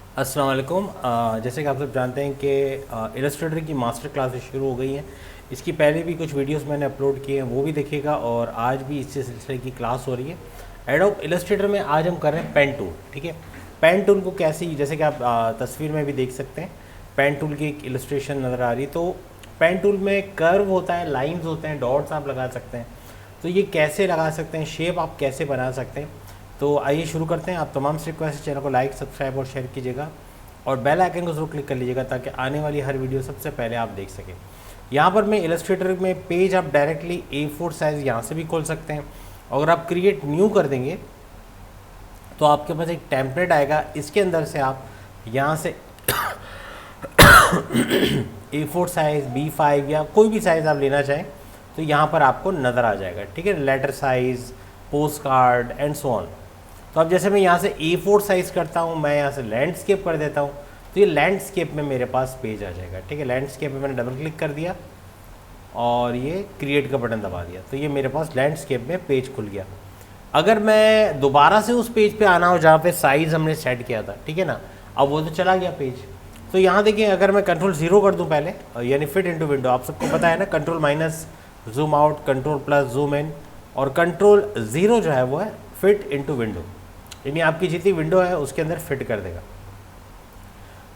अस्सलाम वालेकुम। जैसे कि आप सब जानते हैं कि इलस्ट्रेटर की मास्टर क्लासेस शुरू हो गई हैं। इसकी पहले भी कुछ वीडियोस मैंने अपलोड किए हैं, वो भी देखिएगा। और आज भी इसी सिलसिले की क्लास हो रही है। एडोब इलस्ट्रेटर में आज हम कर रहे हैं पेन टूल। ठीक है, पेन टूल को कैसे, जैसे कि आप तस्वीर में भी देख सकते हैं, पेन टूल की एक इलस्ट्रेशन नज़र आ रही। तो पेन टूल में कर्व होता है, लाइन्स होते हैं, डॉट्स आप लगा सकते हैं। तो ये कैसे लगा सकते हैं, शेप आप कैसे बना सकते हैं। तो आइए शुरू करते हैं। आप तमाम से रिक्वेस्ट, चैनल को लाइक, सब्सक्राइब और शेयर कीजिएगा और बेल आइकन को जरूर क्लिक कर लीजिएगा ताकि आने वाली हर वीडियो सबसे पहले आप देख सकें। यहाँ पर मैं इलस्ट्रेटर में पेज आप डायरेक्टली A4 साइज़ यहाँ से भी खोल सकते हैं। अगर आप क्रिएट न्यू कर देंगे तो आपके पास एक टेम्पलेट आएगा, इसके अंदर से आप यहाँ से A4 साइज़, B5 या कोई भी साइज़ आप लेना चाहें तो यहाँ पर आपको नज़र आ जाएगा। ठीक है, letter size, post card and so on. तो अब जैसे मैं यहाँ से A4 साइज़ करता हूँ, मैं यहाँ से लैंडस्केप कर देता हूँ तो ये लैंडस्केप में मेरे पास पेज आ जाएगा। ठीक है, लैंडस्केप में मैंने डबल क्लिक कर दिया और ये क्रिएट का बटन दबा दिया तो ये मेरे पास लैंडस्केप में पेज खुल गया। अगर मैं दोबारा से उस पेज पे आना हो जहाँ पे साइज़ हमने सेट किया था, ठीक है ना, अब वो तो चला गया पेज। तो यहाँ देखिए, अगर मैं कंट्रोल 0 कर दूँ पहले, यानी फिट इनटू विंडो, आप सबको पता है ना, control minus zoom out, control plus zoom in, और कंट्रोल 0 जो है वो है फिट इनटू विंडो, यानी आपकी जितनी विंडो है उसके अंदर फिट कर देगा।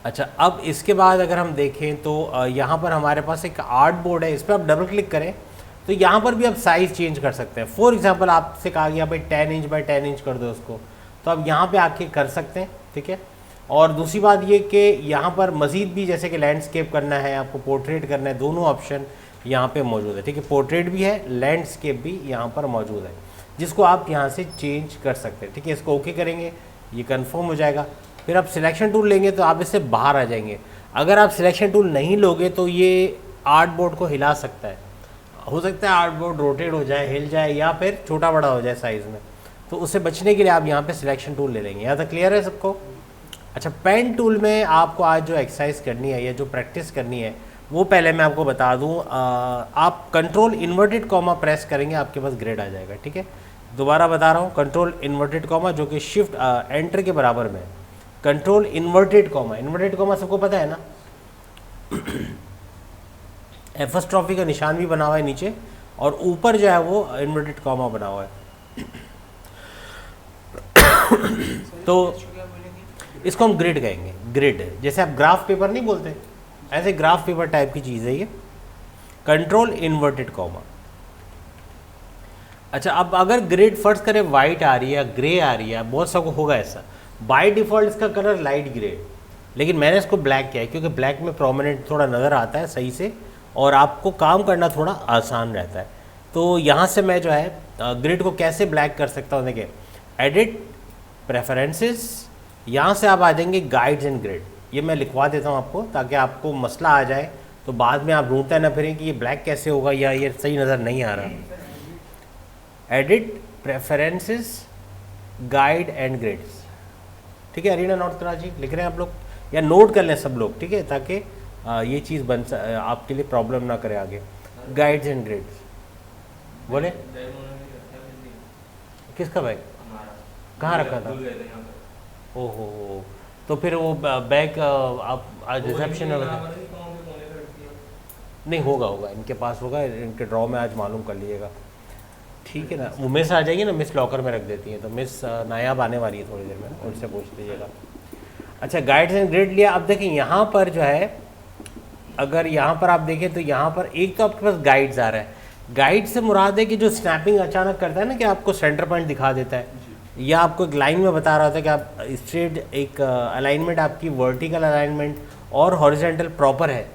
अच्छा, अब इसके बाद अगर हम देखें तो यहाँ पर हमारे पास एक आर्ट बोर्ड है, इस पर आप डबल क्लिक करें तो यहाँ पर भी आप साइज़ चेंज कर सकते हैं। फॉर एग्जांपल आपसे कहा गया भाई 10 इंच बाई 10 इंच कर दो उसको, तो आप यहाँ पे आके कर सकते हैं। ठीक है, और दूसरी बात ये कि यहाँ पर मज़ीद भी, जैसे कि लैंडस्केप करना है, आपको पोर्ट्रेट करना है, दोनों ऑप्शन यहाँ पे मौजूद है। ठीक है, पोर्ट्रेट भी है, लैंडस्केप भी यहाँ पर मौजूद है, जिसको आप यहाँ से चेंज कर सकते हैं। ठीक है, इसको ओके करेंगे, ये कन्फर्म हो जाएगा। फिर आप सिलेक्शन टूल लेंगे तो आप इससे बाहर आ जाएंगे। अगर आप सिलेक्शन टूल नहीं लोगे तो ये आर्ट बोर्ड को हिला सकता है, हो सकता है आर्ट बोर्ड रोटेट हो जाए, हिल जाए, या फिर छोटा बड़ा हो जाए साइज़ में। तो उससे बचने के लिए आप यहाँ पे सिलेक्शन टूल ले लेंगे। यहाँ तक क्लियर है सबको? अच्छा, पेन टूल में आपको आज जो एक्सरसाइज करनी है या जो प्रैक्टिस करनी है वो पहले मैं आपको बता दूँ। आप कंट्रोल इन्वर्टेड कॉमा प्रेस करेंगे, आपके पास ग्रेड आ जाएगा। ठीक है, दोबारा बता रहा हूँ, कंट्रोल इन्वर्टेड कॉमा जो कि शिफ्ट एंटर के बराबर में है। कंट्रोल इन्वर्टेड कॉमा सबको पता है ना, एफस्ट्रॉफी का निशान भी बना हुआ है नीचे, और ऊपर जो है वो इन्वर्टेड कॉमा बना हुआ है। तो इसको हम ग्रिड कहेंगे। ग्रिड जैसे आप ग्राफ पेपर नहीं बोलते, ऐसे ग्राफ पेपर टाइप की चीज़ है ये, कंट्रोल इन्वर्टेड कॉमा। अच्छा, अब अगर ग्रिड फर्स्ट करें वाइट आ रही है, ग्रे आ रही है, बहुत सबको होगा ऐसा, बाय डिफ़ॉल्ट इसका कलर लाइट ग्रे, लेकिन मैंने इसको ब्लैक किया है क्योंकि ब्लैक में प्रोमिनेंट थोड़ा नज़र आता है सही से और आपको काम करना थोड़ा आसान रहता है। तो यहाँ से मैं जो है ग्रिड को कैसे ब्लैक कर सकता हूँ, देखिए एडिट प्रेफरेंसेस, यहाँ से आप आ जाएंगे गाइड्स एंड ग्रिड। ये मैं लिखवा देता हूँ आपको ताकि आपको मसला आ जाए तो बाद में आप ढूंढते ना फिरें कि ये ब्लैक कैसे होगा या ये सही नज़र नहीं आ रहा। Edit preferences guide and grids. ठीक है, अरीना नोट कराची लिख रहे हैं आप लोग, या नोट कर लें सब लोग। ठीक है, ताकि ये चीज़ आपके लिए प्रॉब्लम ना करे आगे। गाइड्स एंड ग्रिड्स बोले, किसका बैग कहाँ रखा था? ओहो, तो फिर वो बैग आप आज रिसेप्शन में नहीं होगा, इनके पास होगा, इनके ड्रॉ में आज मालूम कर लीजिएगा। ठीक है ना, वो मिस आ जाएगी ना, मिस लॉकर में रख देती हैं, तो मिस नायाब आने वाली है थोड़ी देर में, उनसे पूछ लीजिएगा। अच्छा, गाइड्स एंड ग्रिड लिया। अब देखें यहाँ पर जो है, अगर यहाँ पर आप देखें तो यहाँ पर एक तो आपके पास गाइड्स आ रहा है। गाइड से मुराद है कि जो स्नैपिंग अचानक करता है ना, कि आपको सेंटर पॉइंट दिखा देता है, या आपको एक लाइन में बता रहा होता है कि आप स्ट्रेट एक अलाइनमेंट, आपकी वर्टिकल अलाइनमेंट और हॉरिजॉन्टल प्रॉपर है,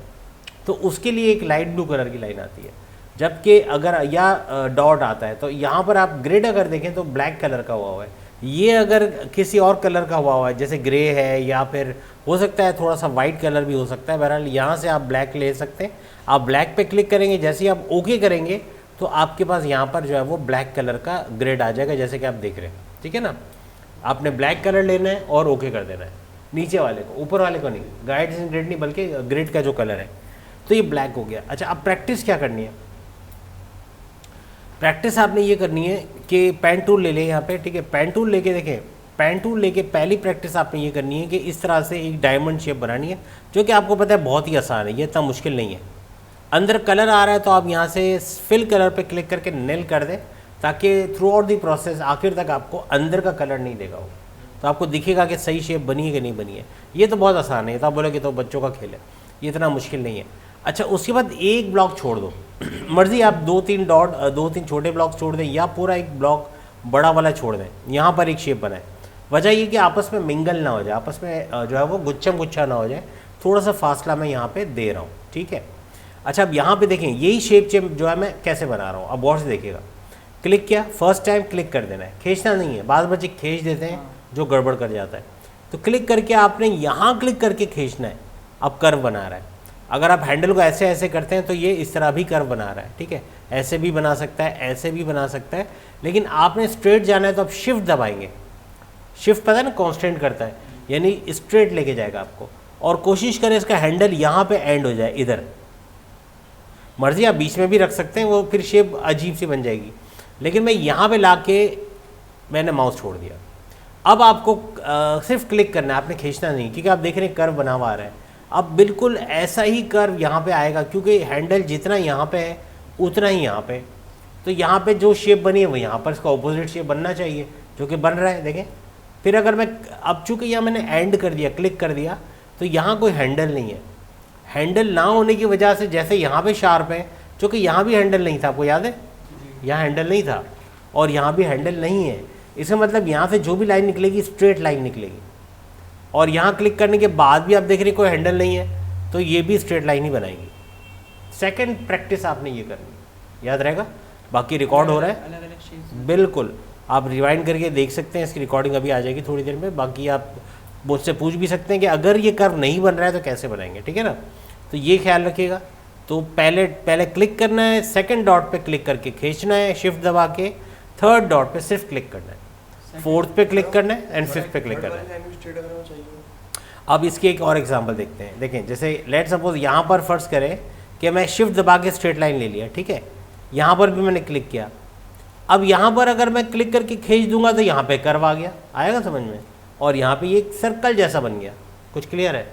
तो उसके लिए एक लाइट ब्लू कलर की लाइन आती है। जबकि अगर या डॉट आता है, तो यहाँ पर आप ग्रिड अगर देखें तो ब्लैक कलर का हुआ है। ये अगर किसी और कलर का हुआ है, जैसे ग्रे है, या फिर हो सकता है थोड़ा सा वाइट कलर भी हो सकता है, बहरहाल यहाँ से आप ब्लैक ले सकते हैं। आप ब्लैक पे क्लिक करेंगे, जैसे ही आप ओके करेंगे तो आपके पास यहाँ पर जो है वो ब्लैक कलर का ग्रिड आ जाएगा, जैसे कि आप देख रहे हैं। ठीक है ना, आपने ब्लैक कलर लेना है और ओके कर देना है, नीचे वाले को, ऊपर वाले को नहीं, गाइड्स एंड ग्रिड नहीं, बल्कि ग्रिड का जो कलर है। तो ये ब्लैक हो गया। अच्छा, अब प्रैक्टिस क्या करनी है? प्रैक्टिस आपने ये करनी है कि पेन टूल ले लें यहाँ पे। ठीक है, पेन टूल लेके देखें, पेन टूल लेके पहली प्रैक्टिस आपने ये करनी है कि इस तरह से एक डायमंड शेप बनानी है, जो कि आपको पता है बहुत ही आसान है, ये इतना मुश्किल नहीं है। अंदर कलर आ रहा है तो आप यहाँ से फिल कलर पे क्लिक करके नील कर दें, ताकि थ्रू आउट दी प्रोसेस आखिर तक आपको अंदर का कलर नहीं देगा वो, तो आपको दिखेगा कि सही शेप बनी है कि नहीं बनी है। ये तो बहुत आसान है, ये तो आप बोलोगे तो बच्चों का खेल है, ये इतना मुश्किल नहीं है। अच्छा, उसके बाद एक ब्लॉक छोड़ दो, मर्जी आप 2-3 डॉट 2-3 छोटे ब्लॉक छोड़ दें या पूरा एक ब्लॉक बड़ा वाला छोड़ दें, यहाँ पर एक शेप बनाए। वजह ये कि आपस में मिंगल ना हो जाए, आपस में जो है वो गुच्छम गुच्छा ना हो जाए, थोड़ा सा फासला मैं यहाँ पे दे रहा हूँ, ठीक है। अच्छा, अब यहाँ पे देखें यही शेप जो है मैं कैसे बना रहा हूँ, अब गौर से देखिएगा। क्लिक किया, फर्स्ट टाइम क्लिक कर देना है, खींचना नहीं है। बाद बच्चे खींच देते हैं जो गड़बड़ कर जाता है। तो क्लिक करके आपने यहाँ क्लिक करके खींचना है, अब कर्व बना रहा है। अगर आप हैंडल को ऐसे ऐसे करते हैं तो ये इस तरह भी कर्व बना रहा है, ठीक है। ऐसे भी बना सकता है, ऐसे भी बना सकता है, लेकिन आपने स्ट्रेट जाना है तो आप शिफ्ट दबाएंगे। शिफ्ट पता है ना, कांस्टेंट करता है, यानी स्ट्रेट लेके जाएगा आपको। और कोशिश करें इसका हैंडल यहाँ पे एंड हो जाए, इधर। मर्जी आप बीच में भी रख सकते हैं, वो फिर शेप अजीब सी बन जाएगी, लेकिन मैं यहाँ पे ला के मैंने माउस छोड़ दिया। अब आपको सिर्फ क्लिक करना है, आपने खींचना नहीं, क्योंकि आप देख रहे हैं कर्व बना हुआ आ रहा है। अब बिल्कुल ऐसा ही कर्व यहाँ पे आएगा, क्योंकि हैंडल जितना यहाँ पे है उतना ही यहाँ पे। तो यहाँ पे जो शेप बनी है वो यहाँ पर इसका ऑपोजिट शेप बनना चाहिए, जो कि बन रहा है, देखें। फिर अगर मैं अब चूँकि यहाँ मैंने एंड कर दिया, क्लिक कर दिया, तो यहाँ कोई हैंडल नहीं है। हैंडल ना होने की वजह से जैसे यहाँ पे शार्प है, चूँकि यहाँ भी हैंडल नहीं था, आपको याद है, यहाँ हैंडल नहीं था और यहाँ भी हैंडल नहीं है। इसका मतलब यहाँ से जो भी लाइन निकलेगी स्ट्रेट लाइन निकलेगी, और यहाँ क्लिक करने के बाद भी आप देख रहे हैं कोई हैंडल नहीं है, तो ये भी स्ट्रेट लाइन ही बनाएगी। सेकंड प्रैक्टिस आपने ये करनी, याद रहेगा। बाकी रिकॉर्ड हो रहा है, अलग अलग शेप्स। बिल्कुल, आप रिवाइंड करके देख सकते हैं, इसकी रिकॉर्डिंग अभी आ जाएगी थोड़ी देर में। बाकी आप मुझसे पूछ भी सकते हैं कि अगर ये कर्व नहीं बन रहा है तो कैसे बनाएंगे, ठीक है ना। तो ये ख्याल रखिएगा। तो पहले क्लिक करना है, सेकंड डॉट पे क्लिक करके खींचना है, शिफ्ट दबा के, थर्ड डॉट पे सिर्फ क्लिक करना है, फोर्थ पे क्लिक करना है एंड फिफ्थ पे क्लिक करना है। अब इसकी एक और एग्जांपल देखते हैं। देखें, जैसे लेट सपोज यहाँ पर फर्ज करें कि मैं शिफ्ट दबा के स्ट्रेट लाइन ले लिया, ठीक है। यहाँ पर भी मैंने क्लिक किया। अब यहाँ पर अगर मैं क्लिक करके खींच दूंगा तो यहाँ पे कर्व आ गया, आएगा समझ में, और यहाँ पे ये एक सर्कल जैसा बन गया। कुछ क्लियर है?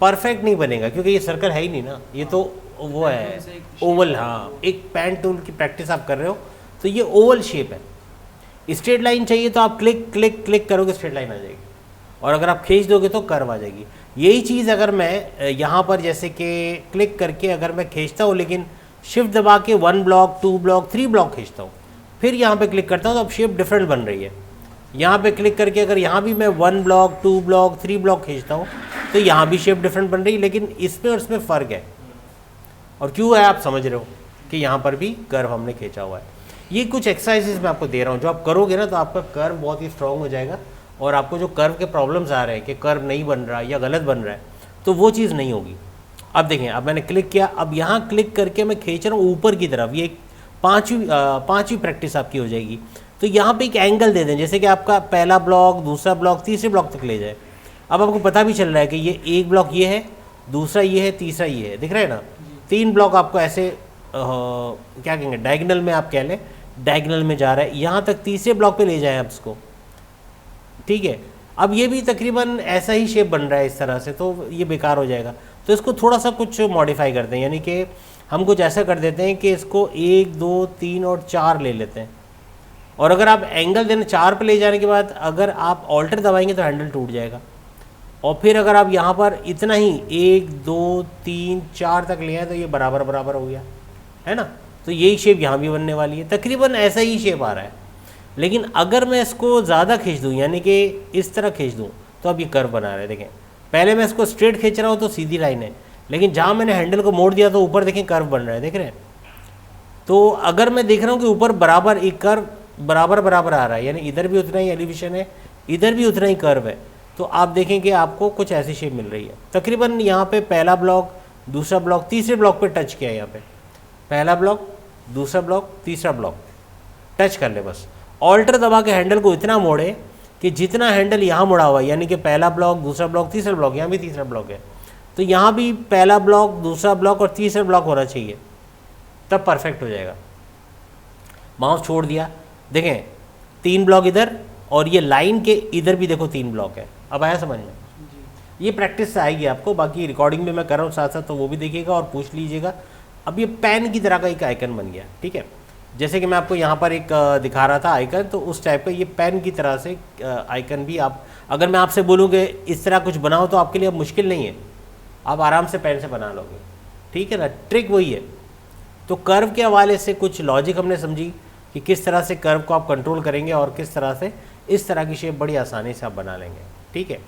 परफेक्ट नहीं बनेगा, क्योंकि ये सर्कल है ही नहीं ना, ये तो वो है ओवल। हाँ, एक पेन टूल की प्रैक्टिस आप कर रहे हो तो ये ओवल शेप है। स्ट्रेट लाइन चाहिए तो आप क्लिक क्लिक क्लिक करोगे, स्ट्रेट लाइन आ जाएगी, और अगर आप खींच दोगे तो कर्व आ जाएगी। यही चीज़ अगर मैं यहाँ पर जैसे कि क्लिक करके अगर मैं खींचता हूँ, लेकिन शिफ्ट दबा के 1 ब्लॉक 2 ब्लॉक 3 ब्लॉक खींचता हूँ, फिर यहाँ पे क्लिक करता हूँ, तो अब शेप डिफरेंट बन रही है। यहाँ पे क्लिक करके अगर यहाँ भी मैं 1 ब्लॉक 2 ब्लॉक 3 ब्लॉक खींचता हूँ तो यहाँ भी शेप डिफरेंट बन रही है, लेकिन इसमें और इसमें फ़र्क है। और क्यों है आप समझ रहे हो कि यहाँ पर भी कर्व हमने खींचा हुआ है। ये कुछ एक्सरसाइजेस मैं आपको दे रहा हूँ, जो आप करोगे ना तो आपका कर्व बहुत ही स्ट्रॉन्ग हो जाएगा, और आपको जो कर्व के प्रॉब्लम्स आ रहे हैं कि कर्व नहीं बन रहा या गलत बन रहा है, तो वो चीज़ नहीं होगी। अब देखें, अब मैंने क्लिक किया, अब यहाँ क्लिक करके मैं खींच रहा हूँ ऊपर की तरफ। ये पाँचवीं प्रैक्टिस आपकी हो जाएगी। तो यहाँ पे एक एंगल दे दें, जैसे कि आपका पहला ब्लॉक, दूसरा ब्लॉक, तीसरे ब्लॉक तक ले जाए। अब आपको पता भी चल रहा है कि ये एक ब्लॉक ये है, दूसरा ये है, तीसरा ये है, दिख रहा है ना। 3 ब्लॉक आपको ऐसे क्या कहेंगे, डायगोनल में आप कह लें, डायगोनल में जा रहा है, यहाँ तक तीसरे ब्लॉक पे ले जाएं आप इसको, ठीक है। अब ये भी तकरीबन ऐसा ही शेप बन रहा है इस तरह से, तो ये बेकार हो जाएगा। तो इसको थोड़ा सा कुछ मॉडिफाई करते हैं, यानी कि हम कुछ ऐसा कर देते हैं कि इसको 1 2 3 और 4 ले लेते हैं। और अगर आप एंगल देना 4 पे ले जाने के बाद अगर आप ऑल्टर दबाएंगे तो हैंडल टूट जाएगा। और फिर अगर आप यहाँ पर इतना ही 1 2 3 4 तक ले आए तो ये बराबर बराबर हो गया, है ना। तो यही शेप यहाँ भी बनने वाली है, तकरीबन ऐसा ही शेप आ रहा है। लेकिन अगर मैं इसको ज़्यादा खींच दूँ, यानी कि इस तरह खींच दूँ, तो अब ये कर्व बना रहा है। देखें, पहले मैं इसको स्ट्रेट खींच रहा हूँ तो सीधी लाइन है, लेकिन जहाँ मैंने हैंडल को मोड़ दिया तो ऊपर देखें कर्व बन रहा है, देख रहे हैं। तो अगर मैं देख रहा हूँ कि ऊपर बराबर एक कर्व बराबर बराबर आ रहा है, यानी इधर भी उतना ही एलिवेशन है, इधर भी उतना ही कर्व है, तो आप देखें कि आपको कुछ ऐसी शेप मिल रही है। तकरीबन यहाँ पे पहला ब्लॉक, दूसरा ब्लॉक, तीसरे ब्लॉक पे टच किया है। यहाँ पे पहला ब्लॉक, दूसरा ब्लॉक, तीसरा ब्लॉक टच कर ले बस। ऑल्टर दबा के हैंडल को इतना मोड़े कि जितना हैंडल यहाँ मुड़ा हुआ है, यानी कि पहला ब्लॉक, दूसरा ब्लॉक, तीसरा ब्लॉक, यहाँ भी तीसरा ब्लॉक है, तो यहाँ भी पहला ब्लॉक, दूसरा ब्लॉक और तीसरा ब्लॉक होना चाहिए, तब परफेक्ट हो जाएगा। माउस छोड़ दिया, देखें 3 ब्लॉक इधर और ये लाइन के इधर भी देखो 3 ब्लॉक है। अब आया समझ में? ये प्रैक्टिस से आएगी आपको, बाकी रिकॉर्डिंग भी मैं कर रहा हूँ साथ साथ, तो वो भी देखिएगा और पूछ लीजिएगा। अब ये पेन की तरह का एक आइकन बन गया, ठीक है। जैसे कि मैं आपको यहाँ पर एक दिखा रहा था आइकन, तो उस टाइप का ये पेन की तरह से आइकन भी आप, अगर मैं आपसे बोलूँ कि इस तरह कुछ बनाओ तो आपके लिए अब मुश्किल नहीं है, आप आराम से पेन से बना लोगे, ठीक है ना। ट्रिक वही है। तो कर्व के हवाले से कुछ लॉजिक हमने समझी कि किस तरह से कर्व को आप कंट्रोल करेंगे और किस तरह से इस तरह की शेप बड़ी आसानी से आप बना लेंगे, ठीक है।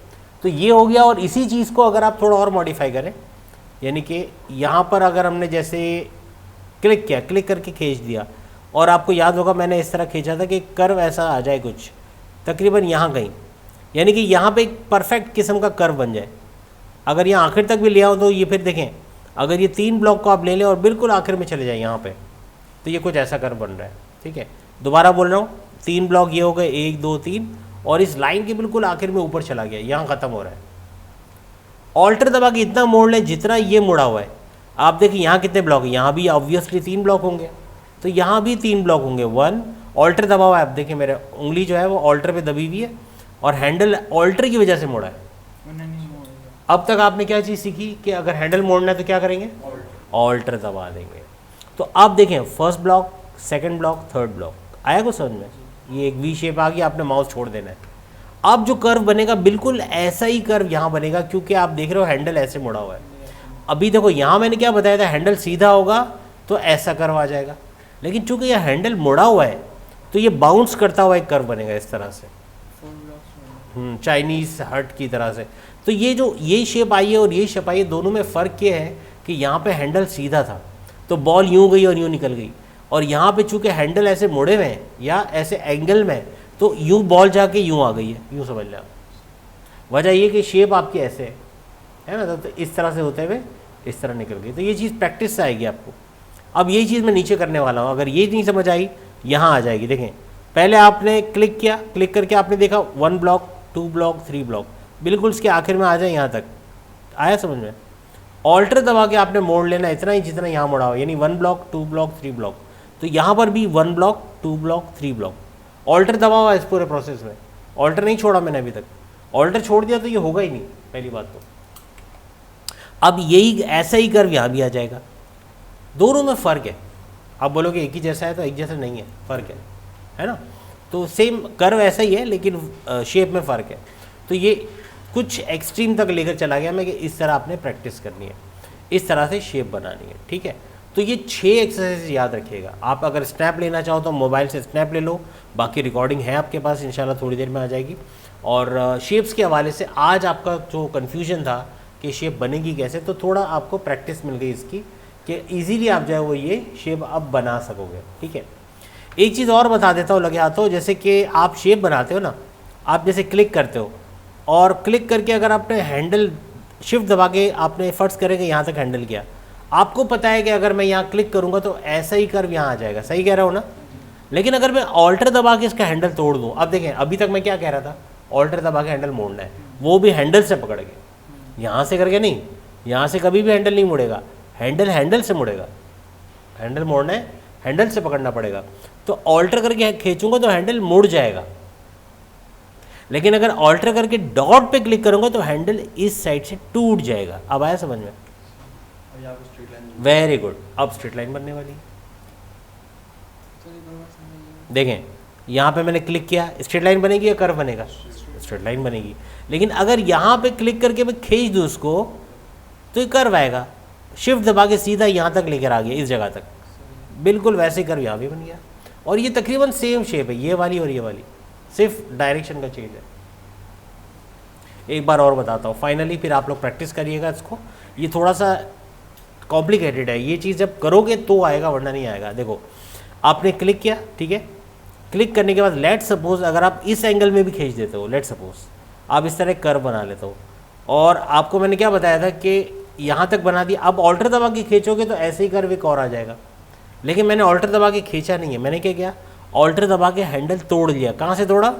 तो ये हो गया। और इसी चीज़ को अगर आप थोड़ा और मॉडिफाई करें, यानी कि यहाँ पर अगर हमने जैसे क्लिक किया, क्लिक करके खींच दिया, और आपको याद होगा मैंने इस तरह खींचा था कि कर्व ऐसा आ जाए कुछ तकरीबन यहाँ कहीं, यानी कि यहाँ पे एक परफेक्ट किस्म का कर्व बन जाए। अगर यहाँ आखिर तक भी ले आओ तो ये फिर देखें, अगर ये 3 ब्लॉक को आप ले लें और बिल्कुल आखिर में चले जाए यहाँ पे, तो ये कुछ ऐसा कर्व बन रहा है, ठीक है। दोबारा बोल रहा हूँ, 3 ब्लॉक ये हो गए, 1 2 3, और इस लाइन के बिल्कुल आखिर में ऊपर चला गया, यहाँ ख़त्म हो रहा है। ऑल्टर दबा के इतना मोड़ लें जितना ये मुड़ा हुआ है। आप देखिए यहाँ कितने ब्लॉक हैं, यहाँ भी ऑब्वियसली 3 ब्लॉक होंगे, तो यहाँ भी 3 ब्लॉक होंगे। 1 ऑल्टर दबा हुआ है, आप देखिए मेरे उंगली जो है वो ऑल्टर पे दबी हुई है और हैंडल ऑल्टर की वजह से मोड़ा है। अब तक आपने क्या चीज़ सीखी कि अगर हैंडल मोड़ना है तो क्या करेंगे, ऑल्टर दबा देंगे। तो अब देखें, first block, second block, third block, आया कुछ समझ में? ये एक वी शेप आ गई, आपने माउस छोड़ देना है। अब जो कर्व बनेगा बिल्कुल ऐसा ही कर्व यहाँ बनेगा, क्योंकि आप देख रहे हो हैंडल ऐसे मुड़ा हुआ है। अभी देखो यहाँ मैंने क्या बताया था, हैंडल सीधा होगा तो ऐसा कर्व आ जाएगा, लेकिन चूंकि यह हैंडल मुड़ा हुआ है तो ये बाउंस करता हुआ एक कर्व बनेगा इस तरह से, चाइनीज़ हट की तरह से। तो ये शेप आई है और ये शेप आई है, दोनों में फ़र्क ये है कि यहाँ पे हैंडल सीधा था तो बॉल यूँ गई और यूँ निकल गई, और यहाँ पे चूँकि हैंडल ऐसे मुड़े हुए हैं या ऐसे एंगल में, तो यूँ बॉल जाके यूँ आ गई है, यूँ समझ लें। वजह ये कि शेप आपकी ऐसे है ना, तो इस तरह से होते हुए इस तरह निकल गई। तो ये चीज़ प्रैक्टिस से आएगी आपको। अब यही चीज़ मैं नीचे करने वाला हूँ, अगर ये नहीं समझ आई यहाँ आ जाएगी। देखें, पहले आपने क्लिक किया, क्लिक करके आपने देखा 1 ब्लॉक, 2 ब्लॉक, 3 ब्लॉक, बिल्कुल इसके आखिर में आ जाए यहाँ तक, आया समझ में? ऑल्टर दबा के आपने मोड़ लेना इतना ही जितना यहाँ मोड़ा हो, यानी 1 ब्लॉक, 2 ब्लॉक, 3 ब्लॉक। तो यहाँ पर भी 1 ब्लॉक, 2 ब्लॉक, 3 ब्लॉक, ऑल्टर दबा हुआ इस पूरे प्रोसेस में। ऑल्टर नहीं छोड़ा मैंने अभी तक, ऑल्टर छोड़ दिया तो ये होगा ही नहीं, पहली बात तो। अब यही ऐसा ही कर्व यहाँ भी आ जाएगा। दोनों में फ़र्क है। आप बोलोगे एक ही जैसा है, तो एक जैसा नहीं है, फ़र्क है ना। तो सेम कर्व ऐसा ही है लेकिन शेप में फ़र्क है। तो ये कुछ एक्सट्रीम तक लेकर चला गया मैं कि इस तरह आपने प्रैक्टिस करनी है, इस तरह से शेप बनानी है, ठीक है। तो ये 6 एक्सरसाइज याद रखिएगा। आप अगर स्नैप लेना चाहो तो मोबाइल से स्नैप ले लो, बाकी रिकॉर्डिंग है आपके पास, इंशाल्लाह थोड़ी देर में आ जाएगी। और शेप्स के हवाले से आज आपका जो कन्फ्यूजन था कि शेप बनेगी कैसे, तो थोड़ा आपको प्रैक्टिस मिल गई इसकी कि ईज़िली आप जो है वो ये शेप अब बना सकोगे, ठीक है। एक चीज़ और बता देता हूँ लगे हाथों, जैसे कि आप शेप बनाते हो ना, आप जैसे क्लिक करते हो और क्लिक करके अगर आपने हैंडल शिफ्ट दबा के आपने फर्स्ट करेंगे यहाँ तक हैंडल किया, आपको पता है कि अगर मैं यहाँ क्लिक करूँगा तो ऐसा ही कर्व यहाँ आ जाएगा, सही कह रहा हूँ ना। लेकिन अगर मैं ऑल्टर दबा के इसका हैंडल तोड़ दूँ, अब देखें अभी तक मैं क्या कह रहा था, ऑल्टर दबा के हैंडल मोड़ना है, वो भी हैंडल से पकड़ के, यहाँ से करके नहीं, यहाँ से कभी भी हैंडल नहीं मुड़ेगा, हैंडल से मुड़ेगा। हैंडल मोड़ना है, हैंडल से पकड़ना पड़ेगा। तो ऑल्टर करके खींचूंगा तो हैंडल मुड़ जाएगा, लेकिन अगर ऑल्टर करके डॉट पे क्लिक करूंगा तो हैंडल इस साइड से टूट जाएगा। अब आया समझ में? Very good. अब स्ट्रेट लाइन बनने वाली है। देखें यहाँ पे मैंने क्लिक किया, स्ट्रेट लाइन बनेगी या कर्व बनेगा? स्ट्रेट लाइन बनेगी। लेकिन अगर यहाँ पे क्लिक करके मैं खींच दूँ उसको तो ये कर्व आएगा। शिफ्ट दबा के सीधा यहाँ तक लेकर आ गया, इस जगह तक, बिल्कुल वैसे ही कर्व यहाँ भी बन गया। और ये तकरीबन सेम शेप है, ये वाली और ये वाली, सिर्फ डायरेक्शन का चेंज है। एक बार और बताता हूँ फाइनली, फिर आप लोग प्रैक्टिस करिएगा इसको। ये थोड़ा सा कॉम्प्लिकेटेड है, ये चीज़ जब करोगे तो आएगा, वरना नहीं आएगा। देखो आपने क्लिक किया, ठीक है, क्लिक करने के बाद लेट सपोज अगर आप इस एंगल में भी खींच देते हो, लेट सपोज आप इस तरह कर्व बना लेते हो, और आपको मैंने क्या बताया था कि यहाँ तक बना दिया। अब ऑल्टर दबा के खींचोगे तो ऐसे ही कर्व एक और आ जाएगा, लेकिन मैंने ऑल्टर दबा के खींचा नहीं है। मैंने क्या किया, ऑल्टर दबा के हैंडल तोड़ लिया। कहाँ से तोड़ा?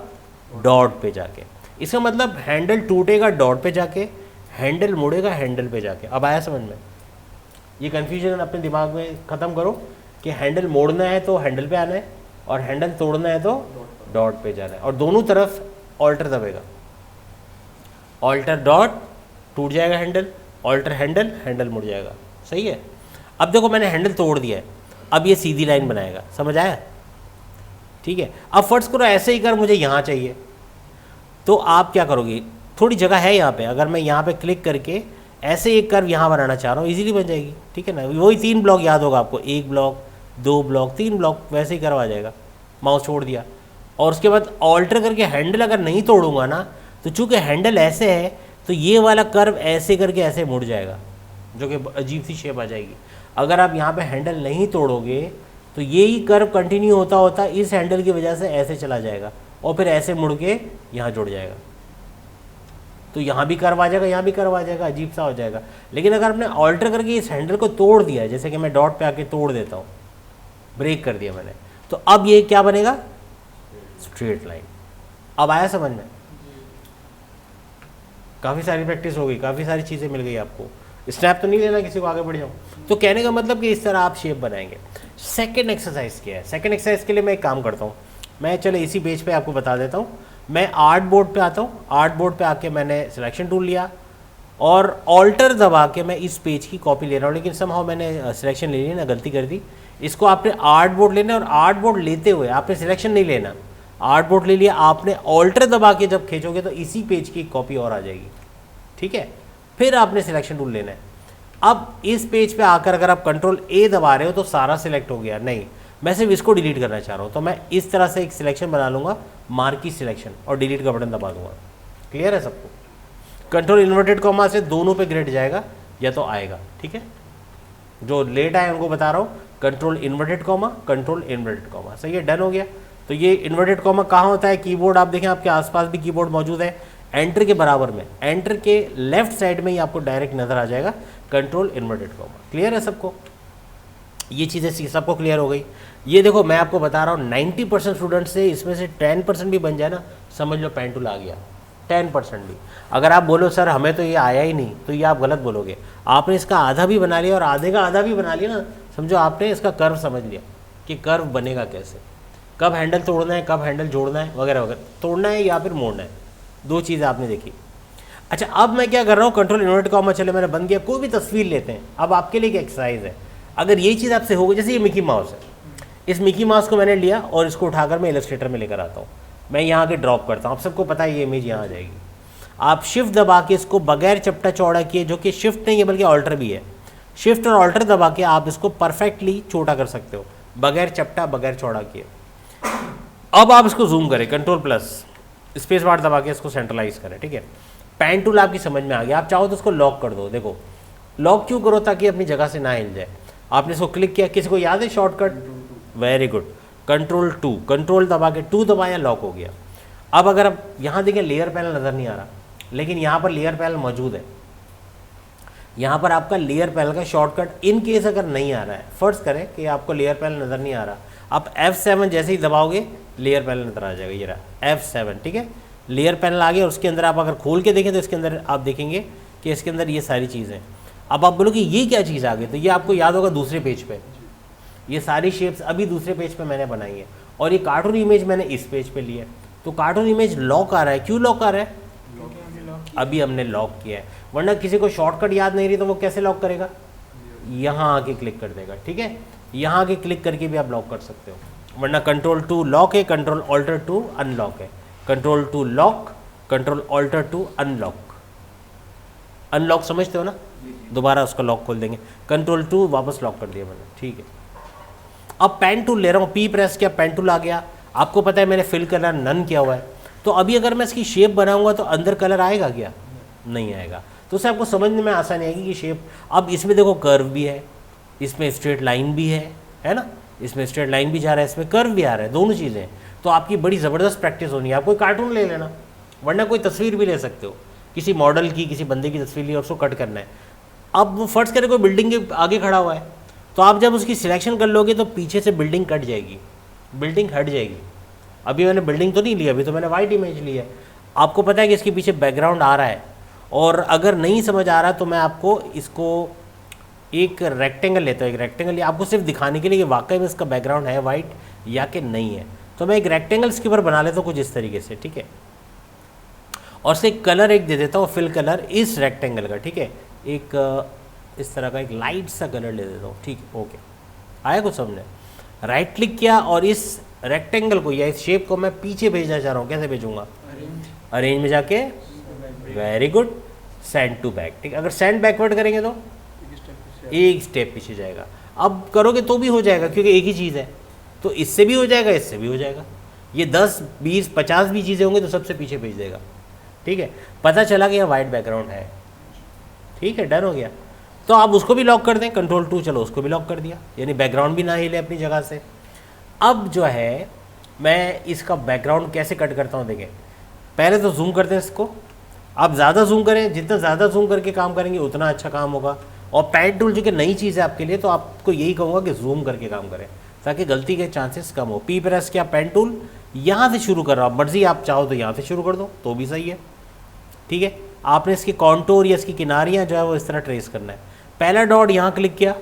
डॉट पे जाके। इसका मतलब हैंडल टूटेगा डॉट पे जाके, हैंडल मुड़ेगा हैंडल पे जाके। अब आया समझ में? ये कन्फ्यूजन अपने दिमाग में ख़त्म करो कि हैंडल मोड़ना है तो हैंडल पे आना है और हैंडल तोड़ना है तो डॉट पे जाना है और दोनों तरफ ऑल्टर दबेगा, ऑल्टर डॉट टूट जाएगा हैंडल, ऑल्टर हैंडल, हैंडल मुड़ जाएगा। सही है। अब देखो मैंने हैंडल तोड़ दिया है, अब ये सीधी लाइन बनाएगा, समझ आया? ठीक है। अब फर्स्ट करो ऐसे ही कर, मुझे यहाँ चाहिए, तो आप क्या करोगे, थोड़ी जगह है यहाँ पे, अगर मैं यहाँ पे क्लिक करके ऐसे एक कर्व यहाँ बनाना चाह रहा हूँ, इजीली बन जाएगी। ठीक है ना, वही 3 ब्लॉक याद होगा आपको, 1 ब्लॉक 2 ब्लॉक 3 ब्लॉक, वैसे ही कर्व आ जाएगा। माउस छोड़ दिया और उसके बाद ऑल्टर करके हैंडल अगर नहीं तोड़ूंगा ना, तो चूँकि हैंडल ऐसे है तो ये वाला कर्व ऐसे करके ऐसे मुड़ जाएगा, जो कि अजीब सी शेप आ जाएगी। अगर आप यहाँ पे हैंडल नहीं तोड़ोगे तो ये ही कर्व कंटिन्यू होता होता इस हैंडल की वजह से ऐसे चला जाएगा और फिर ऐसे मुड़ के यहाँ जुड़ जाएगा, तो यहाँ भी कर्व आ जाएगा, यहाँ भी कर्व आ जाएगा, अजीब सा हो जाएगा। लेकिन अगर आपने ऑल्टर करके इस हैंडल को तोड़ दिया, जैसे कि मैं डॉट पे आके तोड़ देता हूँ, ब्रेक कर दिया मैंने, तो अब ये क्या बनेगा, स्ट्रेट लाइन। अब आया समझ में? काफ़ी सारी प्रैक्टिस हो गई, काफ़ी सारी चीज़ें मिल गई आपको। स्नैप तो नहीं लेना किसी को, आगे बढ़ जाओ। तो कहने का मतलब कि इस तरह आप शेप बनाएंगे। सेकंड एक्सरसाइज क्या है? सेकंड एक्सरसाइज के लिए मैं एक काम करता हूँ, मैं चलो इसी पेज पे आपको बता देता हूँ। मैं आर्ट बोर्ड पे आता हूँ, आर्ट बोर्ड पे आके मैंने सिलेक्शन टूल लिया और ऑल्टर दबा के मैं इस पेज की कॉपी ले रहा हूँ, लेकिन समहाउ मैंने सिलेक्शन ले ली ना, गलती कर दी। इसको आपने आर्ट बोर्ड लेना है और आर्ट बोर्ड लेते हुए आपने सिलेक्शन नहीं लेना, आर्ट बोर्ड ले लिया आपने, ऑल्टर दबा के जब खींचोगे तो इसी पेज की कॉपी और आ जाएगी। ठीक है, फिर आपने सिलेक्शन टूल लेना है। अब इस पेज पे आकर अगर आप कंट्रोल ए दबा रहे हो तो सारा सिलेक्ट हो गया, नहीं, मैं सिर्फ इसको डिलीट करना चाह रहा हूँ, तो मैं इस तरह से एक सिलेक्शन बना लूँगा, मार्की सिलेक्शन, और डिलीट का बटन दबा दूंगा। क्लियर है सबको? कंट्रोल इन्वर्टेड कॉमा से दोनों पे ग्रेड जाएगा या तो आएगा। ठीक है, जो लेट आए उनको बता रहा हूँ, control inverted comma, control inverted comma. सही है, डन हो गया। तो ये इन्वर्टेड कॉमा कहाँ होता है? कीबोर्ड, आप देखें आपके आसपास भी कीबोर्ड मौजूद है, एंटर के बराबर में, एंटर के लेफ्ट साइड में ही आपको डायरेक्ट नजर आ जाएगा कंट्रोल इन्वर्टेड कॉमा। क्लियर है सबको? ये चीज़ें सबको क्लियर हो गई। ये देखो मैं आपको बता रहा हूँ 90% स्टूडेंट से इसमें से 10% भी बन जाए ना, समझ लो पेन टूल आ गया। 10% भी। अगर आप बोलो सर हमें तो ये आया ही नहीं, तो ये आप गलत बोलोगे। आपने इसका आधा भी बना लिया और आधे का आधा भी बना लिया ना, समझो आपने इसका कर्व समझ लिया कि कर्व बनेगा कैसे, कब हैंडल तोड़ना है, कब हैंडल जोड़ना है, वगैरह वगैरह, तोड़ना है या फिर मोड़ना है, 2 चीज़ें आपने देखी। अच्छा, अब मैं क्या कर रहा हूँ, कंट्रोल इन्वर्टेड कॉमा, चले मैंने बन गया। कोई भी तस्वीर लेते हैं, अब आपके लिए एक एक्सरसाइज है। अगर यही चीज़ आपसे होगी, जैसे ये मिकी माउस है, इस मिकी माउस को मैंने लिया और इसको उठाकर मैं इलस्ट्रेटर में लेकर आता हूँ, मैं यहाँ के ड्रॉप करता हूँ। आप सबको पता है ये इमेज यहाँ आ जाएगी। आप शिफ्ट दबा के इसको बगैर चपटा चौड़ा किए, जो कि शिफ्ट नहीं है बल्कि ऑल्टर भी है, शिफ्ट और ऑल्टर दबा के आप इसको परफेक्टली छोटा कर सकते हो, बगैर चपटा बगैर चौड़ा किए। अब आप इसको जूम करें, कंट्रोल प्लस स्पेस बार दबा के इसको सेंट्रलाइज करें। ठीक है, पेन टूल आपकी समझ में आ गया। आप चाहो तो उसको लॉक कर दो। देखो लॉक क्यों करो, ताकि अपनी जगह से ना हिल जाए। आपने इसको क्लिक किया, किसी को याद है shortcut? Very good, control 2, control दबा के 2 दबाया, लॉक हो गया। अब अगर आप यहाँ देखें, लेयर पैनल नज़र नहीं आ रहा, लेकिन यहाँ पर लेयर पैनल मौजूद है। यहाँ पर आपका लेयर पैनल का शॉर्टकट इन केस अगर नहीं आ रहा है, फर्ज करें कि आपको लेयर पैनल नज़र नहीं आ रहा, आप F7 जैसे ही दबाओगे लेयर पैनल नज़र आ जाएगा। ये रहा F7। ठीक है, लेयर पैनल आ गया और उसके अंदर आप अगर खोल के देखें तो इसके अंदर आप देखेंगे कि इसके अंदर ये सारी चीज़ें। अब आप बोलोगे ये क्या चीज़ आ गई, तो ये आपको याद होगा दूसरे पेज पे, ये सारी शेप्स अभी दूसरे पेज पे मैंने बनाई है और ये कार्टून इमेज मैंने इस पेज पे ली है। तो कार्टून इमेज लॉक आ रहा है, क्यों लॉक आ रहा है? अभी हमने लॉक किया है, वरना किसी को शॉर्टकट याद नहीं रही तो वो कैसे लॉक करेगा? यहाँ आके क्लिक कर देगा। ठीक है, यहाँ आके क्लिक करके भी आप लॉक कर सकते हो, वरना कंट्रोल 2 लॉक है, कंट्रोल ऑल्टर 2 अनलॉक है, control 2 lock, control alt 2 unlock. Unlock समझते हो ना? दोबारा उसका लॉक खोल देंगे, कंट्रोल 2 वापस लॉक कर दिया मैंने। ठीक है, अब पेन टूल ले रहा हूँ, पी प्रेस किया, पेन टूल आ गया। आपको पता है मैंने फिल कलर नन किया हुआ है, तो अभी अगर मैं इसकी शेप बनाऊंगा तो अंदर कलर आएगा क्या? नहीं आएगा। तो उससे आपको समझने में आसानी आएगी कि शेप। अब इसमें देखो कर्व भी है, इसमें स्ट्रेट लाइन भी है ना, इसमें स्ट्रेट लाइन भी जा रहा है, इसमें कर्व भी आ रहा है, दोनों चीज़ें। तो आपकी बड़ी ज़बरदस्त प्रैक्टिस होनी है। आप कोई कार्टून ले लेना, वरना कोई तस्वीर भी ले सकते हो, किसी मॉडल की, किसी बंदे की तस्वीर ली और उसको कट करना है। अब वो फर्ज करें कोई बिल्डिंग के आगे खड़ा हुआ है, तो आप जब उसकी सिलेक्शन कर लोगे तो पीछे से बिल्डिंग कट जाएगी, बिल्डिंग हट जाएगी। अभी मैंने बिल्डिंग तो नहीं ली, अभी तो मैंने वाइट इमेज ली है। आपको पता है कि इसके पीछे बैकग्राउंड आ रहा है, और अगर नहीं समझ आ रहा तो मैं आपको इसको एक रेक्टेंगल लेता हूँ, एक रेक्टेंगल आपको सिर्फ दिखाने के लिए कि वाकई में इसका बैकग्राउंड है वाइट या कि नहीं है। तो मैं एक रेक्टेंगल इसके ऊपर बना लेता हूँ कुछ इस तरीके से, ठीक है। और उससे कलर एक दे देता हूँ, फिल कलर इस रेक्टेंगल का, ठीक है। एक इस तरह का एक लाइट सा कलर ले देता हूँ, ठीक है, ओके। आया कुछ समझे? राइट क्लिक किया और इस रेक्टेंगल को या इस शेप को मैं पीछे भेजना चाह रहा हूँ, कैसे भेजूंगा? अरेंज में जाके, very good, send to back, ठीक है। अगर सेंड बैकवर्ड करेंगे तो एक स्टेप पीछे जाएगा। अब करोगे तो भी हो जाएगा क्योंकि एक ही चीज़ है, तो इससे भी हो जाएगा, इससे भी हो जाएगा। ये 10, 20, 50 भी चीज़ें होंगी तो सबसे पीछे भेज देगा, ठीक है। पता चला कि यह वाइट बैकग्राउंड है, ठीक है, डन हो गया। तो आप उसको भी लॉक कर दें, कंट्रोल 2, चलो उसको भी लॉक कर दिया, यानी बैकग्राउंड भी ना हिले अपनी जगह से। अब जो है मैं इसका बैकग्राउंड कैसे कट करता हूँ, देखें। पहले तो जूम करते हैं इसको, आप ज़्यादा जूम करें, जितना ज़्यादा जूम करके काम करेंगे उतना अच्छा काम होगा। और पेन टूल जो कि नई चीज़ है आपके लिए, तो आपको यही कहूँगा कि जूम करके काम करें ताकि गलती के चांसेस कम हो। पी प्रेस किया, पेन टूल यहाँ से शुरू कर रहा हूँ, मर्जी आप चाहो तो यहाँ से शुरू कर दो तो भी सही है, ठीक है। आपने इसकी कॉन्टोर या इसकी किनारियाँ जो है वो इस तरह ट्रेस करना है। पहला डॉट यहाँ क्लिक किया,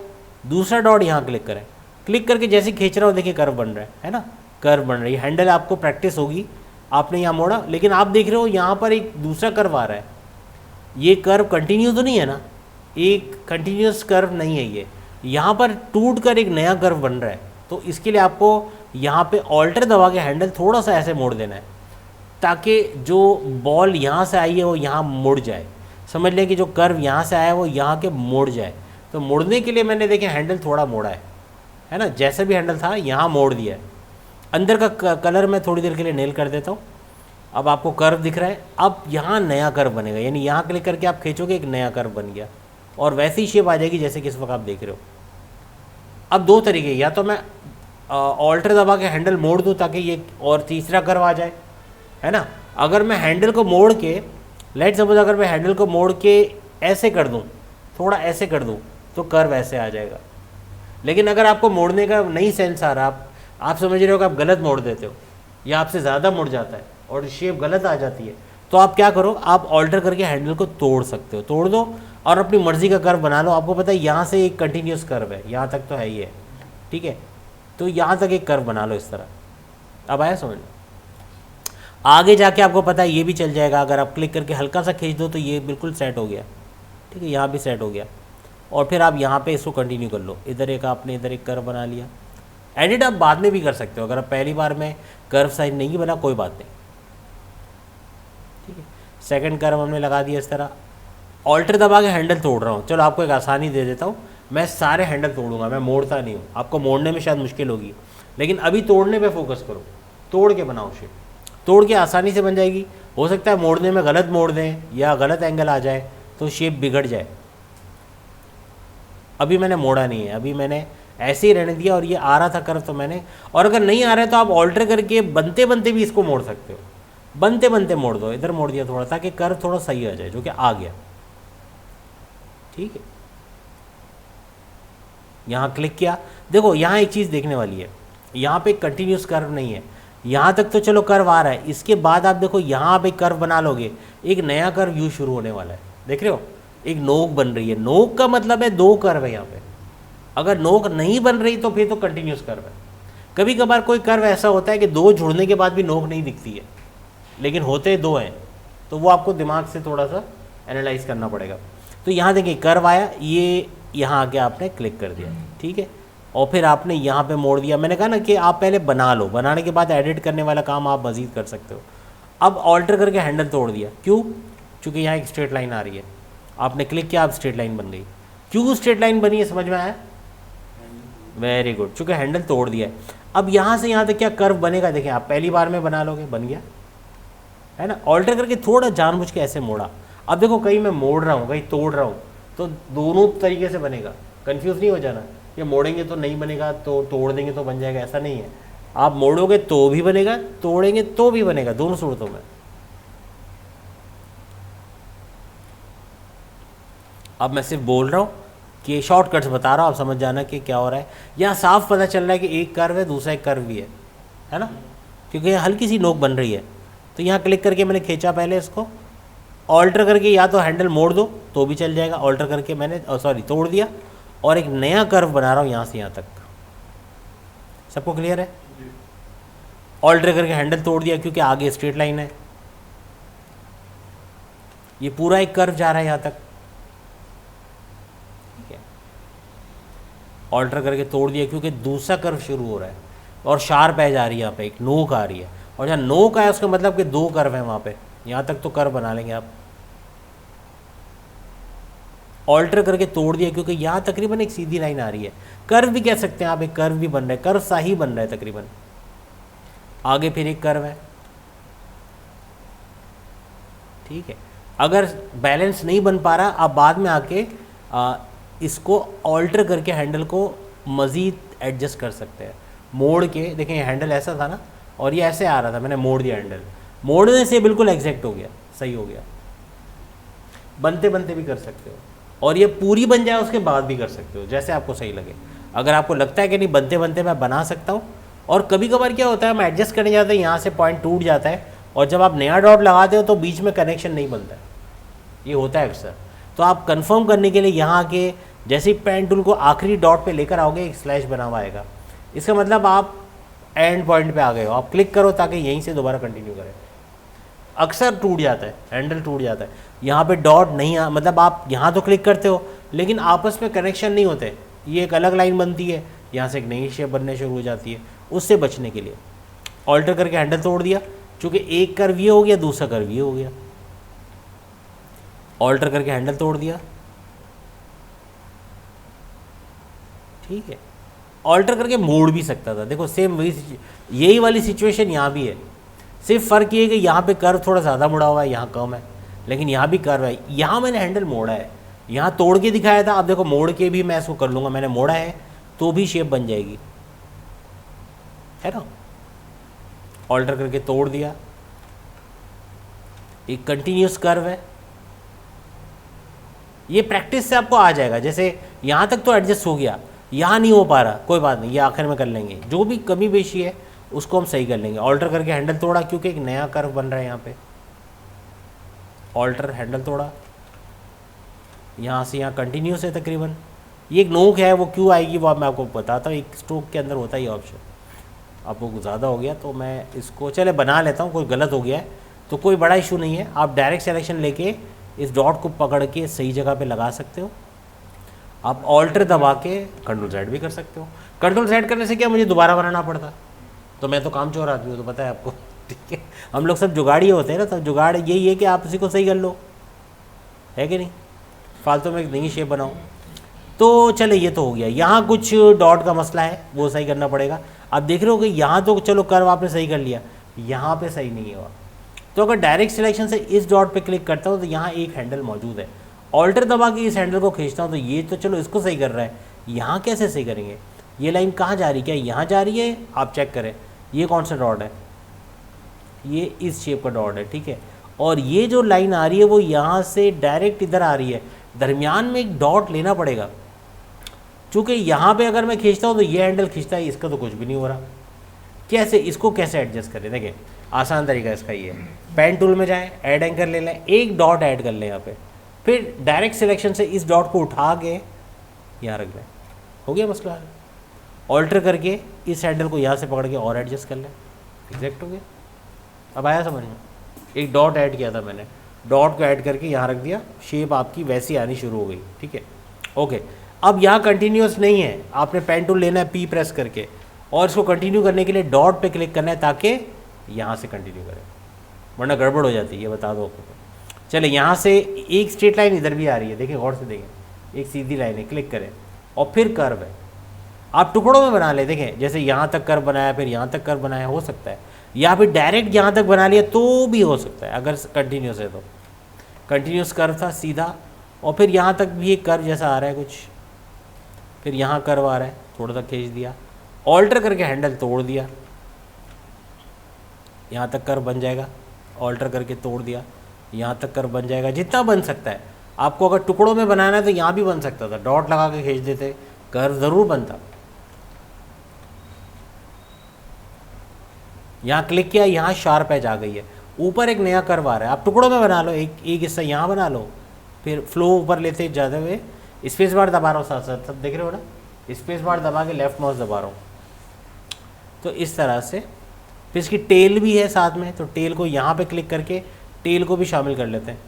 दूसरा डॉट यहाँ क्लिक करें, क्लिक करके जैसे खींच रहा हो देखिए कर्व बन रहा है ना, कर्व बन रही है। हैंडल आपको प्रैक्टिस होगी, आपने यहाँ मोड़ा, लेकिन आप देख रहे हो यहाँ पर एक दूसरा कर्व आ रहा है। ये कर्व कंटिन्यू तो नहीं है ना, एक कंटिन्यूस कर्व नहीं है ये, यहाँ पर टूट कर एक नया कर्व बन रहा है। तो इसके लिए आपको यहाँ पे ऑल्टर दबा के हैंडल थोड़ा सा ऐसे मोड़ देना है ताकि जो बॉल यहाँ से आई है वो यहाँ मुड़ जाए। समझ लें कि जो कर्व यहाँ से आया है वो यहाँ के मुड़ जाए। तो मुड़ने के लिए मैंने देखें हैंडल थोड़ा मोड़ा है ना, जैसे भी हैंडल था यहाँ मोड़ दिया है। अंदर का कलर मैं थोड़ी देर के लिए नेल कर देता हूँ। अब आपको कर्व दिख रहा है, अब यहाँ नया कर्व बनेगा, यानी यहाँ क्लिक करके आप खींचोगे एक नया कर्व बन गया और वैसी शेप आ जाएगी जैसे कि इस वक्त आप देख रहे हो। अब दो तरीके, या तो मैं ऑल्टर दबा के हैंडल मोड़ दूँ ताकि ये और तीसरा कर्व आ जाए, है ना। अगर मैं हैंडल को मोड़ के, लेट सपोज अगर मैं हैंडल को मोड़ के ऐसे कर दूँ, थोड़ा ऐसे कर दूँ, तो कर्व ऐसे आ जाएगा। लेकिन अगर आपको मोड़ने का नहीं सेंस आ रहा, आप समझ रहे हो कि आप गलत मोड़ देते हो या आपसे ज़्यादा मुड़ जाता है और शेप गलत आ जाती है, तो आप क्या करो, आप ऑल्टर करके हैंडल को तोड़ सकते हो, तोड़ दो और अपनी मर्ज़ी का कर्व बना लो। आपको पता है यहाँ से एक कंटिन्यूस कर्व है, यहाँ तक तो है ही है, ठीक है। तो यहाँ तक एक कर्व बना लो इस तरह। अब आया समझ? आगे जाके आपको पता है ये भी चल जाएगा। अगर आप क्लिक करके हल्का सा खींच दो तो ये बिल्कुल सेट हो गया, ठीक है, यहाँ भी सेट हो गया। और फिर आप यहाँ पे इसको कंटिन्यू कर लो। इधर एक आपने इधर एक कर्व बना लिया। एडिट आप बाद में भी कर सकते हो, अगर आप पहली बार में कर्व साइज नहीं बना कोई बात नहीं, ठीक है। सेकंड कर्व हमने लगा दिया इस तरह। ऑल्टर दबा के हैंडल तोड़ रहा हूँ, चलो आपको एक आसानी दे देता हूँ, मैं सारे हैंडल तोड़ूंगा, मैं मोड़ता नहीं हूँ। आपको मोड़ने में शायद मुश्किल होगी, लेकिन अभी तोड़ने पे फोकस करो, तोड़ के बनाओ शेप, तोड़ के आसानी से बन जाएगी। हो सकता है मोड़ने में गलत मोड़ दें या गलत एंगल आ जाए तो शेप बिगड़ जाए। अभी मैंने मोड़ा नहीं है, अभी मैंने ऐसे ही रहने दिया और ये आ रहा था कर्व तो मैंने, और अगर नहीं आ रहा है तो आप ऑल्टर करके बनते बनते भी इसको मोड़ सकते हो, बनते बनते मोड़ दो। इधर मोड़ दिया थोड़ा ताकि कर्व थोड़ा सही आ जाए, जो कि आ गया, ठीक है। यहाँ क्लिक किया, देखो यहाँ एक चीज़ देखने वाली है, यहाँ पे कंटिन्यूस कर्व नहीं है, यहाँ तक तो चलो कर्व आ रहा है। इसके बाद आप देखो यहाँ आप एक कर्व बना लोगे, एक नया कर्व व्यू शुरू होने वाला है, देख रहे हो, एक नोक बन रही है। नोक का मतलब है दो कर्व है यहाँ पे। अगर नोक नहीं बन रही तो फिर तो कंटिन्यूस कर्व है। कभी कभार कोई कर्व ऐसा होता है कि दो जुड़ने के बाद भी नोक नहीं दिखती है, लेकिन होते दो हैं, तो वो आपको दिमाग से थोड़ा सा एनालाइज करना पड़ेगा। तो यहाँ देखिए कर्व आया, ये यहाँ आके आपने क्लिक कर दिया, ठीक है, और फिर आपने यहाँ पे मोड़ दिया। मैंने कहा ना कि आप पहले बना लो, बनाने के बाद एडिट करने वाला काम आप मज़ीद कर सकते हो। अब ऑल्टर करके हैंडल तोड़ दिया, क्यों? क्योंकि यहाँ एक स्ट्रेट लाइन आ रही है, आपने क्लिक किया, अब स्ट्रेट लाइन बन गई। क्यों स्ट्रेट लाइन बनी है, समझ में आया? वेरी गुड, चूँकि हैंडल तोड़ दिया है। अब यहाँ से यहाँ तक क्या कर्व बनेगा, देखिए आप पहली बार में बना लोगे, बन गया, है ना। ऑल्टर करके थोड़ा जानबूझ के ऐसे मोड़ा। अब देखो कहीं मैं मोड़ रहा हूँ, कहीं तोड़ रहा हूँ, तो दोनों तरीके से बनेगा, कंफ्यूज नहीं हो जाना। ये मोड़ेंगे तो नहीं बनेगा, तो तोड़ देंगे तो बन जाएगा, ऐसा नहीं है। आप मोड़ोगे तो भी बनेगा, तोड़ेंगे तो भी बनेगा, दोनों सूरतों में। अब मैं सिर्फ बोल रहा हूँ कि शॉर्टकट्स बता रहा हूँ, आप समझ जाना कि क्या हो रहा है। यहाँ साफ पता चल रहा है कि एक कर्व है, दूसरा एक कर्व भी है ना, क्योंकि यहाँ हल्की सी नोक बन रही है। तो यहाँ क्लिक करके मैंने खींचा पहले इसको, ऑल्टर करके या तो हैंडल मोड़ दो तो भी चल जाएगा, ऑल्टर करके मैंने तोड़ दिया और एक नया कर्व बना रहा हूँ यहाँ से यहाँ तक। सबको क्लियर है? ऑल्टर करके हैंडल तोड़ दिया क्योंकि आगे स्ट्रेट लाइन है, ये पूरा एक कर्व जा रहा है यहाँ तक, ठीक है। ऑल्टर करके तोड़ दिया क्योंकि दूसरा कर्व शुरू हो रहा है और शार्प एज आ रही है, यहाँ पे एक नोक आ रही है, और जहाँ नोक आया उसका मतलब कि दो कर्व है वहाँ पे, यहाँ तक तो कर्व बना लेंगे आप। ऑल्टर करके तोड़ दिया क्योंकि यहाँ तकरीबन एक सीधी लाइन आ रही है, कर्व भी कह सकते हैं आप, एक कर्व भी बन रहा है, कर्व सा ही बन रहा है तकरीबन। आगे फिर एक कर्व है, ठीक है। अगर बैलेंस नहीं बन पा रहा, आप बाद में आके इसको ऑल्टर करके हैंडल को मज़ीद एडजस्ट कर सकते हैं, मोड़ के। देखें ये हैंडल ऐसा था ना, और ये ऐसे आ रहा था, मैंने मोड़ दिया हैंडल, मोड़ने से बिल्कुल एग्जैक्ट हो गया, सही हो गया। बनते बनते भी कर सकते हो, और ये पूरी बन जाए उसके बाद भी कर सकते हो, जैसे आपको सही लगे। अगर आपको लगता है कि नहीं बनते बनते मैं बना सकता हूँ, और कभी कभार क्या होता है हम एडजस्ट करने जाते हैं, यहाँ से पॉइंट टूट जाता है, और जब आप नया डॉट लगाते हो तो बीच में कनेक्शन नहीं बनता है, ये होता है अक्सर। तो आप कंफर्म करने के लिए यहाँ के जैसे ही पेन टूल को आखिरी डॉट पे लेकर आओगे, एक स्लैश बना हुआ आएगा, इसका मतलब आप एंड पॉइंट पे आ गए हो, आप क्लिक करो ताकि यहीं से दोबारा कंटिन्यू करें। अक्सर टूट जाता है, हैंडल टूट जाता है, यहाँ पे डॉट नहीं मतलब आप यहाँ तो क्लिक करते हो लेकिन आपस में कनेक्शन नहीं होते, ये एक अलग लाइन बनती है, यहाँ से एक नई शेप बनने शुरू हो जाती है। उससे बचने के लिए ऑल्टर करके हैंडल तोड़ दिया, चूँकि एक कर्व ये हो गया, दूसरा कर्व ये हो गया, ऑल्टर करके हैंडल तोड़ दिया, ठीक है। ऑल्टर करके मोड़ भी सकता था, देखो सेम वही यही वाली सिचुएशन यहाँ भी है, सिर्फ फ़र्क ये है कि यहाँ पे कर्व थोड़ा ज़्यादा मुड़ा हुआ है, यहाँ कम है, लेकिन यहाँ भी कर्व है। यहाँ मैंने हैंडल मोड़ा है, यहाँ तोड़ के दिखाया था, अब देखो मोड़ के भी मैं इसको कर लूँगा, मैंने मोड़ा है तो भी शेप बन जाएगी, है ना। ऑल्टर करके तोड़ दिया, एक कंटिन्यूस कर्व है, ये प्रैक्टिस से आपको आ जाएगा। जैसे यहाँ तक तो एडजस्ट हो गया, यहाँ नहीं हो पा रहा, कोई बात नहीं, ये आखिर में कर लेंगे, जो भी कमी बेशी है उसको हम सही कर लेंगे। ऑल्टर करके हैंडल तोड़ा क्योंकि एक नया कर्व बन रहा है यहाँ पे, ऑल्टर हैंडल तोड़ा, यहाँ से यहाँ कंटिन्यूस है तकरीबन, ये एक नोक है, वो क्यों आएगी वो मैं आपको बताता हूँ, एक स्ट्रोक के अंदर होता है ये ऑप्शन। आपको ज़्यादा हो गया तो मैं इसको चले बना लेता हूँ, कोई गलत हो गया है तो कोई बड़ा इशू नहीं है, आप डायरेक्ट सिलेक्शन लेके इस डॉट को पकड़ के सही जगह पे लगा सकते हो। आप ऑल्टर दबा के कंट्रोल Z भी कर सकते हो। कंट्रोल Z करने से क्या मुझे दोबारा बनाना पड़ता, तो मैं तो काम चोर आदमी हूँ, तो पता है आपको, ठीक है। हम लोग सब जुगाड़ी होते हैं ना, तो जुगाड़ यही है कि आप उसी को सही कर लो, है कि नहीं, फालतू में एक नई शेप बनाओ। तो चले ये तो हो गया, यहाँ कुछ डॉट का मसला है वो सही करना पड़ेगा। आप देख रहे हो कि यहाँ तो चलो कर्व आपने सही कर लिया, यहाँ पे सही नहीं हुआ, तो अगर डायरेक्ट सिलेक्शन से इस डॉट पे क्लिक करता हूँ तो यहाँ एक हैंडल मौजूद है, ऑल्टर दबा के इस हैंडल को खींचता हूँ तो ये तो चलो इसको सही कर रहा है, यहाँ कैसे सही करेंगे, ये लाइन कहाँ जा रही है, क्या यहाँ जा रही है, आप चेक करें ये कौन सा डॉट है, ये इस शेप का डॉट है, ठीक है। और ये जो लाइन आ रही है वो यहाँ से डायरेक्ट इधर आ रही है, दरमियान में एक डॉट लेना पड़ेगा, चूँकि यहाँ पे अगर मैं खींचता हूँ तो ये हैंडल खींचता है, इसका तो कुछ भी नहीं हो रहा। कैसे इसको कैसे एडजस्ट करें, देखें आसान तरीका इसका ये है, पेन टूल में जाएं, ऐड एंकर ले लें, एक डॉट ऐड कर लें यहाँ पे, फिर डायरेक्ट सिलेक्शन से इस डॉट को उठा के यहाँ रख लें, हो गया मसला। ऑल्टर करके इस हैंडल को यहाँ से पकड़ के और एडजस्ट कर लें, एग्जैक्ट हो गया। अब आया समझ में, एक डॉट ऐड किया था मैंने, डॉट को ऐड करके यहाँ रख दिया, शेप आपकी वैसी आनी शुरू हो गई, ठीक है, ओके। अब यहाँ कंटिन्यूस नहीं है, आपने पेन टूल लेना है P प्रेस करके, और इसको कंटिन्यू करने के लिए डॉट पे क्लिक करना है ताकि यहाँ से कंटिन्यू करें, वरना गड़बड़ हो जाती है, ये बता दो आपको। चले यहाँ से एक स्ट्रेट लाइन इधर भी आ रही है, देखिए गौर से देखें, एक सीधी लाइन है, क्लिक करें और फिर कर्व है, आप टुकड़ों में बना ले, देखें जैसे यहाँ तक कर्व बनाया, फिर यहाँ तक कर्व बनाया, हो सकता है, या फिर डायरेक्ट यहाँ तक बना लिया तो भी हो सकता है, अगर कंटिन्यूस है तो। कंटिन्यूस कर्व था सीधा, और फिर यहाँ तक भी एक कर्व जैसा आ रहा है कुछ, फिर यहाँ कर्व आ रहा है, थोड़ा सा खींच दिया, ऑल्टर करके हैंडल तोड़ दिया, यहाँ तक कर्व बन जाएगा, ऑल्टर करके तोड़ दिया, यहाँ तक कर्व बन जाएगा, जितना बन सकता है। आपको अगर टुकड़ों में बनाना है तो यहाँ भी बन सकता था, डॉट लगा के खींच देते, कर्व ज़रूर बनता। यहाँ क्लिक किया, यहाँ शार्प एज आ गई है, ऊपर एक नया कर्व आ रहा है, आप टुकड़ों में बना लो, एक हिस्सा यहाँ बना लो, फिर फ्लो ऊपर लेते जाते हुए स्पेस बार दबा रहा हूँ साथ साथ, सब देख रहे हो ना, स्पेस बार दबा के लेफ्ट माउस दबा रहा हूँ, तो इस तरह से फिर इसकी टेल भी है साथ में, तो टेल को यहाँ पे क्लिक करके टेल को भी शामिल कर लेते हैं।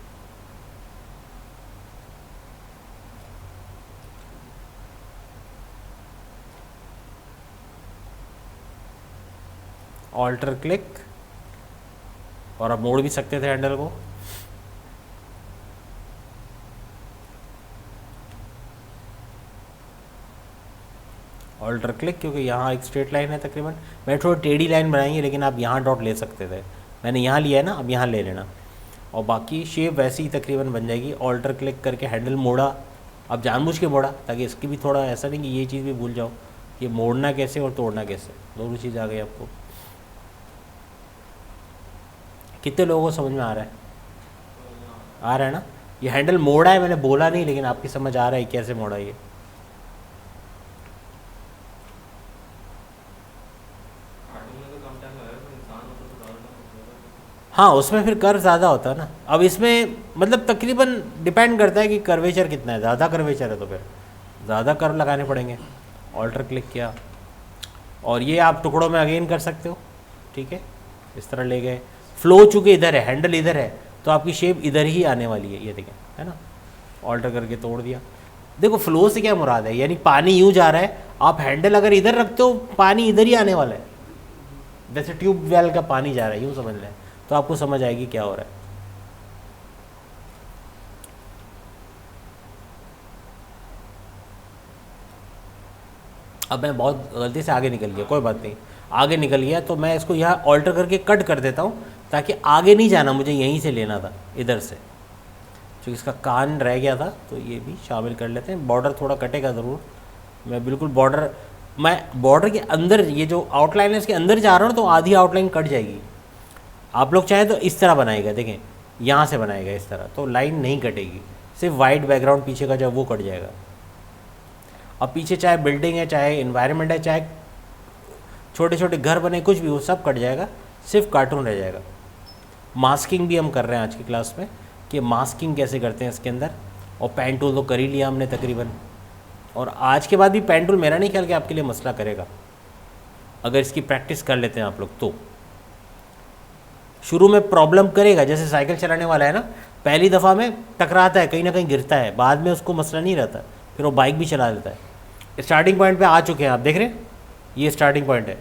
ऑल्टर क्लिक, और अब मोड़ भी सकते थे हैंडल को। ऑल्टर क्लिक, क्योंकि यहाँ एक स्ट्रेट लाइन है तकरीबन, मैं थोड़ी टेढ़ी लाइन बनाई है, लेकिन आप यहाँ डॉट ले सकते थे, मैंने यहाँ लिया है ना, अब यहाँ ले लेना, और बाकी शेप वैसी ही तकरीबन बन जाएगी। ऑल्टर क्लिक करके हैंडल मोड़ा, अब जानबूझ के मोड़ा ताकि इसकी भी थोड़ा ऐसा नहीं कि ये चीज़ भी भूल जाओ कि मोड़ना कैसे और तोड़ना कैसे, दोनों चीज़ आ गई आपको। कितने लोगों को समझ में आ रहा है? आ रहा है ना? ये हैंडल मोड़ा है, मैंने बोला नहीं, लेकिन आपकी समझ आ रहा है कैसे मोड़ा ये। हाँ, उसमें फिर कर्व ज़्यादा होता है ना। अब इसमें मतलब तकरीबन डिपेंड करता है कि कर्वेचर कितना है, ज़्यादा कर्वेचर है तो फिर ज़्यादा कर्व लगाने पड़ेंगे। ऑल्टर क्लिक किया, और ये आप टुकड़ों में अगेन कर सकते हो, ठीक है, इस तरह ले गए। फ्लो चूँकि इधर है, हैंडल इधर है, तो आपकी शेप इधर ही आने वाली है, ये देखें, है ना। ऑल्टर करके तोड़ दिया। देखो फ्लो से क्या मुराद है, यानी पानी यूँ जा रहा है, आप हैंडल अगर इधर रखते हो पानी इधर ही आने वाला है, जैसे ट्यूब वेल का पानी जा रहा है, यूँ समझ लें, तो आपको समझ आएगी क्या हो रहा है। अब मैं बहुत गलती से आगे निकल गया, कोई बात नहीं, आगे निकल गया तो मैं इसको यहाँ ऑल्टर करके कट कर देता हूँ, ताकि आगे नहीं जाना, मुझे यहीं से लेना था, इधर से, क्योंकि इसका कान रह गया था, तो ये भी शामिल कर लेते हैं। बॉर्डर थोड़ा कटेगा ज़रूर, मैं बिल्कुल बॉर्डर के अंदर, ये जो आउटलाइन है इसके अंदर जा रहा हूँ, तो आधी आउटलाइन कट जाएगी। आप लोग चाहे तो इस तरह बनाएगा, देखें यहाँ से बनाएगा इस तरह, तो लाइन नहीं कटेगी, सिर्फ वाइट बैकग्राउंड पीछे का जो वो कट जाएगा। अब पीछे चाहे बिल्डिंग है, चाहे इन्वायरमेंट है, चाहे छोटे छोटे घर बने, कुछ भी, वो सब कट जाएगा, सिर्फ कार्टून रह जाएगा। मास्किंग भी हम कर रहे हैं आज की क्लास में, कि मास्किंग कैसे करते हैं इसके अंदर, और पेन टूल तो कर ही लिया हमने तकरीबन, और आज के बाद भी पेन टूल मेरा नहीं ख्याल कि आपके लिए मसला करेगा, अगर इसकी प्रैक्टिस कर लेते हैं आप लोग तो। शुरू में प्रॉब्लम करेगा, जैसे साइकिल चलाने वाला है ना, पहली दफ़ा में टकराता है, कहीं ना कहीं गिरता है, बाद में उसको मसला नहीं रहता, फिर वो बाइक भी चला लेता है। स्टार्टिंग पॉइंट पे आ चुके हैं आप, देख रहे हैं, ये स्टार्टिंग पॉइंट है।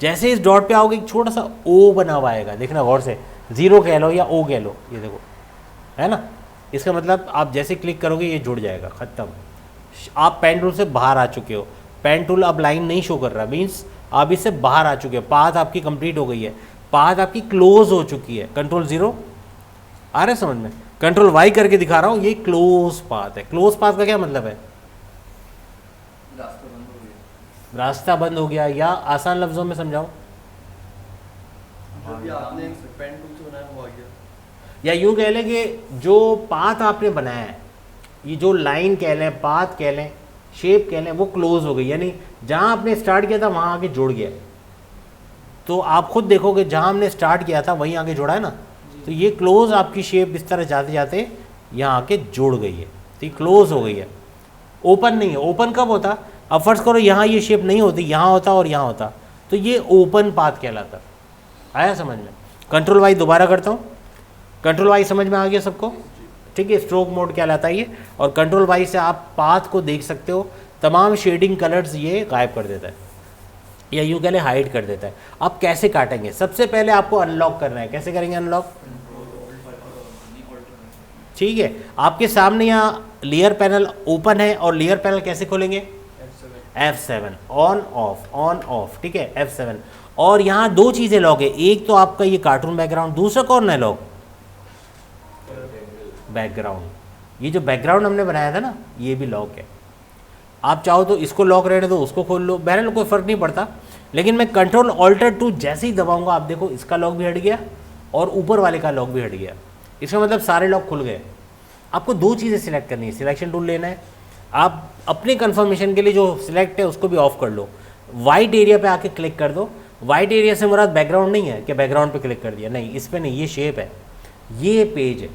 जैसे इस डॉट पे आओगे एक छोटा सा ओ बना हुआ आएगा, देखना गौर से, ज़ीरो कह लो या ओ कह लो, ये देखो, है ना, इसका मतलब आप जैसे क्लिक करोगे ये जुड़ जाएगा, ख़त्म। आप पेन टूल से बाहर आ चुके हो, पेन टूल अब लाइन नहीं शो कर रहा, मीन्स आप इससे बाहर आ चुके हो, पाथ आपकी कंप्लीट हो गई है, पाथ आपकी क्लोज हो चुकी है। कंट्रोल 0 आ रहा है समझ में, कंट्रोल वाई करके दिखा रहा हूँ, ये क्लोज पाथ है। क्लोज पाथ का क्या मतलब है? रास्ता बंद हो गया, या आसान लफ्जों में समझाओ, आपने पेन टूल से बनाया हुआ गया, या यूँ कह लें कि जो पाथ आपने बनाया है, ये जो लाइन कह लें, पाथ कह लें, शेप कह लें, वो क्लोज हो गई, यानी जहाँ आपने स्टार्ट किया था वहाँ आके जुड़ गया। तो आप खुद देखोगे जहाँ हमने स्टार्ट किया था वहीं आगे जुड़ा है ना, तो ये क्लोज आपकी शेप इस तरह जाते जाते यहाँ आके जुड़ गई है, तो ये क्लोज हो गई है, ओपन नहीं है। ओपन कब होता? अब फर्ज करो यहाँ ये शेप नहीं होती, यहाँ होता और यहाँ होता, तो ये ओपन पाथ कहलाता। आया समझ में? कंट्रोल वाई दोबारा करता हूँ, कंट्रोल वाई समझ में आ गया सबको? ठीक है, स्ट्रोक मोड कहलाता है ये, और कंट्रोल वाई से आप पाथ को देख सकते हो, तमाम शेडिंग कलर्स ये गायब कर देता है, या यूँ कह लें हाइड कर देता है। अब कैसे काटेंगे? सबसे पहले आपको अनलॉक करना है। कैसे करेंगे अनलॉक? ठीक है, आपके सामने यहाँ लेयर पैनल ओपन है, और लेयर पैनल कैसे खोलेंगे? F7 ऑन ऑफ, ठीक है, F7। और यहाँ दो चीज़ें लॉक है, एक तो आपका ये कार्टून बैकग्राउंड, दूसरा कौन है लॉक? बैकग्राउंड। ये जो बैकग्राउंड हमने बनाया था ना, ये भी लॉक है। आप चाहो तो इसको लॉक रहने दो, उसको खोल लो, बहरहाल कोई फ़र्क नहीं पड़ता। लेकिन मैं कंट्रोल ऑल्टर 2 जैसे ही दबाऊंगा, आप देखो इसका लॉक भी हट गया और ऊपर वाले का लॉक भी हट गया। इसका मतलब सारे लॉक खुल गए। आपको दो चीज़ें सिलेक्ट करनी है, सिलेक्शन टूल लेना है, आप अपने कंफर्मेशन के लिए जो सिलेक्ट है उसको भी ऑफ कर लो, वाइट एरिया पे आके क्लिक कर दो। वाइट एरिया से मुराद बैकग्राउंड नहीं है कि बैकग्राउंड पे क्लिक कर दिया, नहीं, इस पे नहीं, ये शेप है, ये पेज है,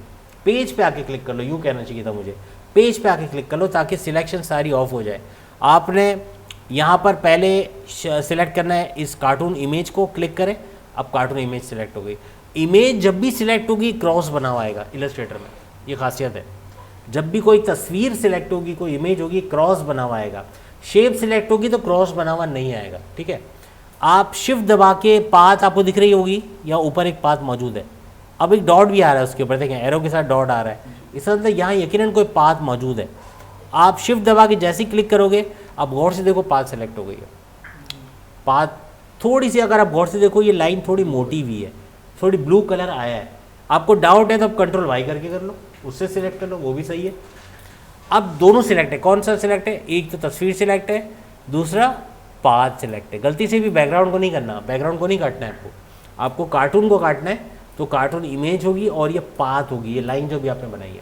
पेज पे आके क्लिक कर लो, यूँ कहना चाहिए था मुझे, पेज पे आके क्लिक कर लो ताकि सिलेक्शन सारी ऑफ हो जाए। आपने यहाँ पर पहले सिलेक्ट करना है, इस कार्टून इमेज को क्लिक करें, अब कार्टून इमेज सिलेक्ट हो गई। इमेज जब भी सिलेक्ट होगी क्रॉस बना हुआ आएगा इलस्ट्रेटर में, ये खासियत है। जब भी कोई तस्वीर सिलेक्ट होगी, कोई इमेज होगी, क्रॉस बना हुआ आएगा। शेप सिलेक्ट होगी तो क्रॉस बना हुआ नहीं आएगा, ठीक है। आप शिफ्ट दबा के पाथ आपको दिख रही होगी, या ऊपर एक पाथ मौजूद है, अब एक डॉट भी आ रहा है उसके ऊपर, देखें एरो के साथ डॉट आ रहा है, इसका मतलब यहाँ यकीनन कोई पाथ मौजूद है। आप शिफ्ट दबा के जैसे ही क्लिक करोगे, आप गौर से देखो पाथ सेलेक्ट हो गई है। पाथ थोड़ी सी, अगर आप गौर से देखो, ये लाइन थोड़ी मोटी हुई है, थोड़ी ब्लू कलर आया है। आपको डाउट है तो आप कंट्रोल वाई करके कर लो, उससे सिलेक्ट कर लो, वो भी सही है। अब दोनों सिलेक्ट है, कौन सा सिलेक्ट है? एक तो तस्वीर सिलेक्ट है, दूसरा पाथ सिलेक्ट है। गलती से भी बैकग्राउंड को नहीं करना, बैकग्राउंड को नहीं काटना है आपको कार्टून को काटना है। तो कार्टून इमेज होगी और ये पाथ होगी, ये लाइन जो भी आपने बनाई है।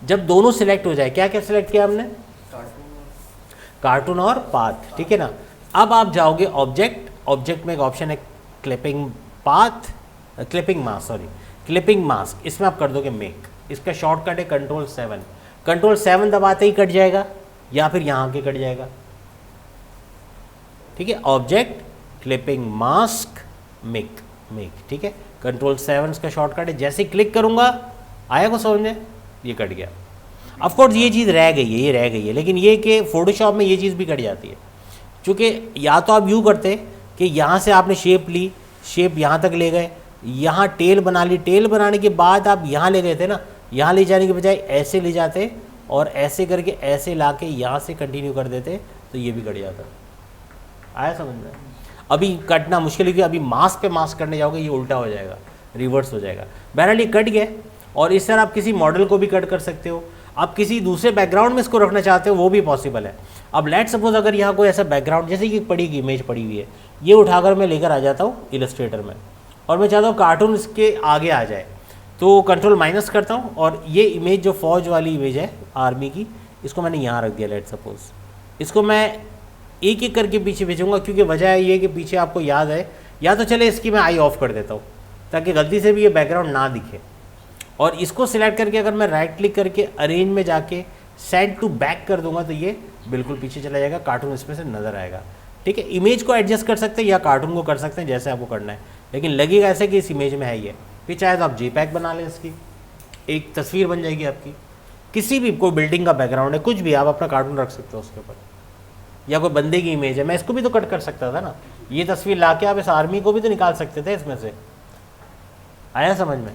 जब दोनों सिलेक्ट हो जाए, क्या क्या सिलेक्ट किया हमने? कार्टून और पाथ, ठीक है ना। अब आप जाओगे ऑब्जेक्ट, ऑब्जेक्ट में एक ऑप्शन है clipping path, clipping mask, sorry clipping mask, इसमें आप कर दोगे मेक। इसका शॉर्टकट है कंट्रोल 7। कंट्रोल 7 दबाते ही कट जाएगा, या फिर यहाँ के कट जाएगा, ठीक है। ऑब्जेक्ट क्लिपिंग मास्क मेक, ठीक है। कंट्रोल 7 इसका शॉर्टकट है। जैसे ही क्लिक करूँगा, आया को समझ में, ये कट गया। ऑफकोर्स ये चीज़ रह गई है, ये रह गई है, लेकिन ये कि फोटोशॉप में ये चीज़ भी कट जाती है। क्योंकि या तो आप यूँ करते कि यहाँ से आपने शेप ली, शेप यहाँ तक ले गए, यहाँ टेल बना ली, टेल बनाने के बाद आप यहाँ ले गए थे ना, यहाँ ले जाने के बजाय ऐसे ले जाते और ऐसे करके ऐसे ला के यहाँ से कंटिन्यू कर देते, तो ये भी कट जाता। आया समझ में? अभी कटना मुश्किल है, क्योंकि अभी मास्क पे मास्क करने जाओगे ये उल्टा हो जाएगा, रिवर्स हो जाएगा। बहरहाल ये कट गया, और इस तरह आप किसी मॉडल को भी कट कर सकते हो। आप किसी दूसरे बैकग्राउंड में इसको रखना चाहते हो, वो भी पॉसिबल है। अब लेट सपोज अगर यहाँ कोई ऐसा बैकग्राउंड, जैसे कि पड़ी की इमेज पड़ी हुई है, ये उठाकर मैं लेकर आ जाता हूँ इलस्ट्रेटर में, और मैं चाहता हूँ कार्टून इसके आगे आ जाए, तो कंट्रोल माइनस करता हूँ, और ये इमेज जो फौज वाली इमेज है आर्मी की, इसको मैंने यहाँ रख दिया। लेट सपोज इसको मैं एक एक करके पीछे भेजूँगा, क्योंकि वजह है ये कि पीछे आपको याद है, या तो चले इसकी मैं आई ऑफ कर देता हूँ ताकि गलती से भी ये बैकग्राउंड ना दिखे। और इसको सिलेक्ट करके अगर मैं राइट क्लिक करके अरेंज में जाके सेंड टू बैक कर दूंगा, तो ये बिल्कुल पीछे चला जाएगा, कार्टून इसमें से नज़र आएगा, ठीक है। इमेज को एडजस्ट कर सकते हैं या कार्टून को कर सकते हैं, जैसे आपको करना है, लेकिन लगेगा ऐसे कि इस इमेज में है ये। फिर चाहे तो आप JPEG बना लें, इसकी एक तस्वीर बन जाएगी आपकी। किसी भी, कोई बिल्डिंग का बैकग्राउंड है, कुछ भी, आप अपना कार्टून रख सकते हो उसके ऊपर, या कोई बंदे की इमेज है, मैं इसको भी तो कट कर सकता था ना। ये तस्वीर ला के आप इस आर्मी को भी तो निकाल सकते थे इसमें से, आया समझ में?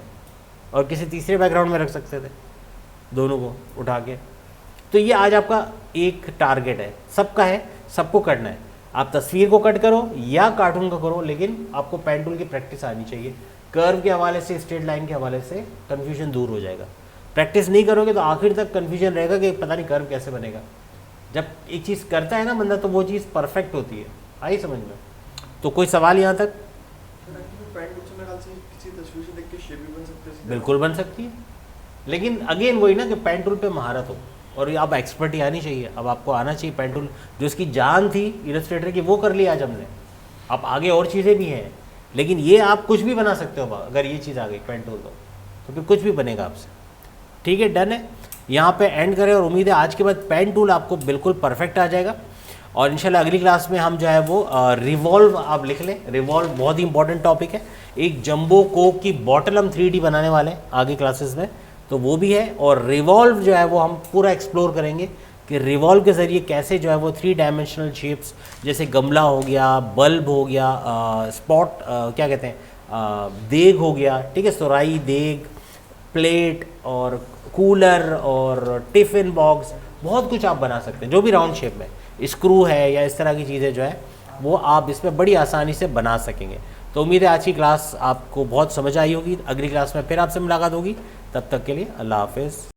और किसी तीसरे बैकग्राउंड में रख सकते थे, दोनों को उठा के। तो ये आज आपका एक टारगेट है, सबका है, सबको करना है। आप तस्वीर को कट करो या कार्टून को करो, लेकिन आपको पेन टूल की प्रैक्टिस आनी चाहिए। कर्व के हवाले से, स्ट्रेट लाइन के हवाले से कन्फ्यूजन दूर हो जाएगा। प्रैक्टिस नहीं करोगे तो आखिर तक कन्फ्यूजन रहेगा कि पता नहीं कर्व कैसे बनेगा। जब एक चीज़ करता है ना बंदा, तो वो चीज़ परफेक्ट होती है। आई समझ में? तो कोई सवाल यहाँ तक? बिल्कुल बन सकती है, लेकिन अगेन वही ना कि पेन टूल पे महारत हो, और अब एक्सपर्ट ही आनी चाहिए। अब आपको आना चाहिए पेन टूल, जो इसकी जान थी इलस्ट्रेटर की, वो कर लिया आज हमने। अब आगे और चीज़ें भी हैं, लेकिन ये आप कुछ भी बना सकते हो अगर ये चीज़ आ गई पेन टूल, तो फिर कुछ भी बनेगा आपसे। ठीक है, डन है। यहाँ पे एंड करें, और उम्मीद है आज के बाद पेन टूल आपको बिल्कुल परफेक्ट आ जाएगा। और इंशाल्लाह अगली क्लास में हम जो है वो रिवॉल्व, आप लिख लें, रिवॉल्व बहुत ही इंपॉर्टेंट टॉपिक है। एक जंबो कोक की बॉटल हम 3D बनाने वाले हैं आगे क्लासेस में, तो वो भी है। और रिवॉल्व जो है वो हम पूरा एक्सप्लोर करेंगे कि रिवॉल्व के ज़रिए कैसे जो है वो 3 डायमेंशनल शेप्स, जैसे गमला हो गया, बल्ब हो गया, स्पॉट क्या कहते हैं, देग हो गया, ठीक है, सुराई, देग, प्लेट और कूलर और टिफ़िन बॉक्स, बहुत कुछ आप बना सकते हैं जो भी राउंड शेप में, स्क्रू है या इस तरह की चीज़ें जो है वो आप इसमें बड़ी आसानी से बना सकेंगे। तो उम्मीद है आज की क्लास आपको बहुत समझ आई होगी। अगली क्लास में फिर आपसे मुलाकात होगी, तब तक के लिए अल्लाह हाफिज़।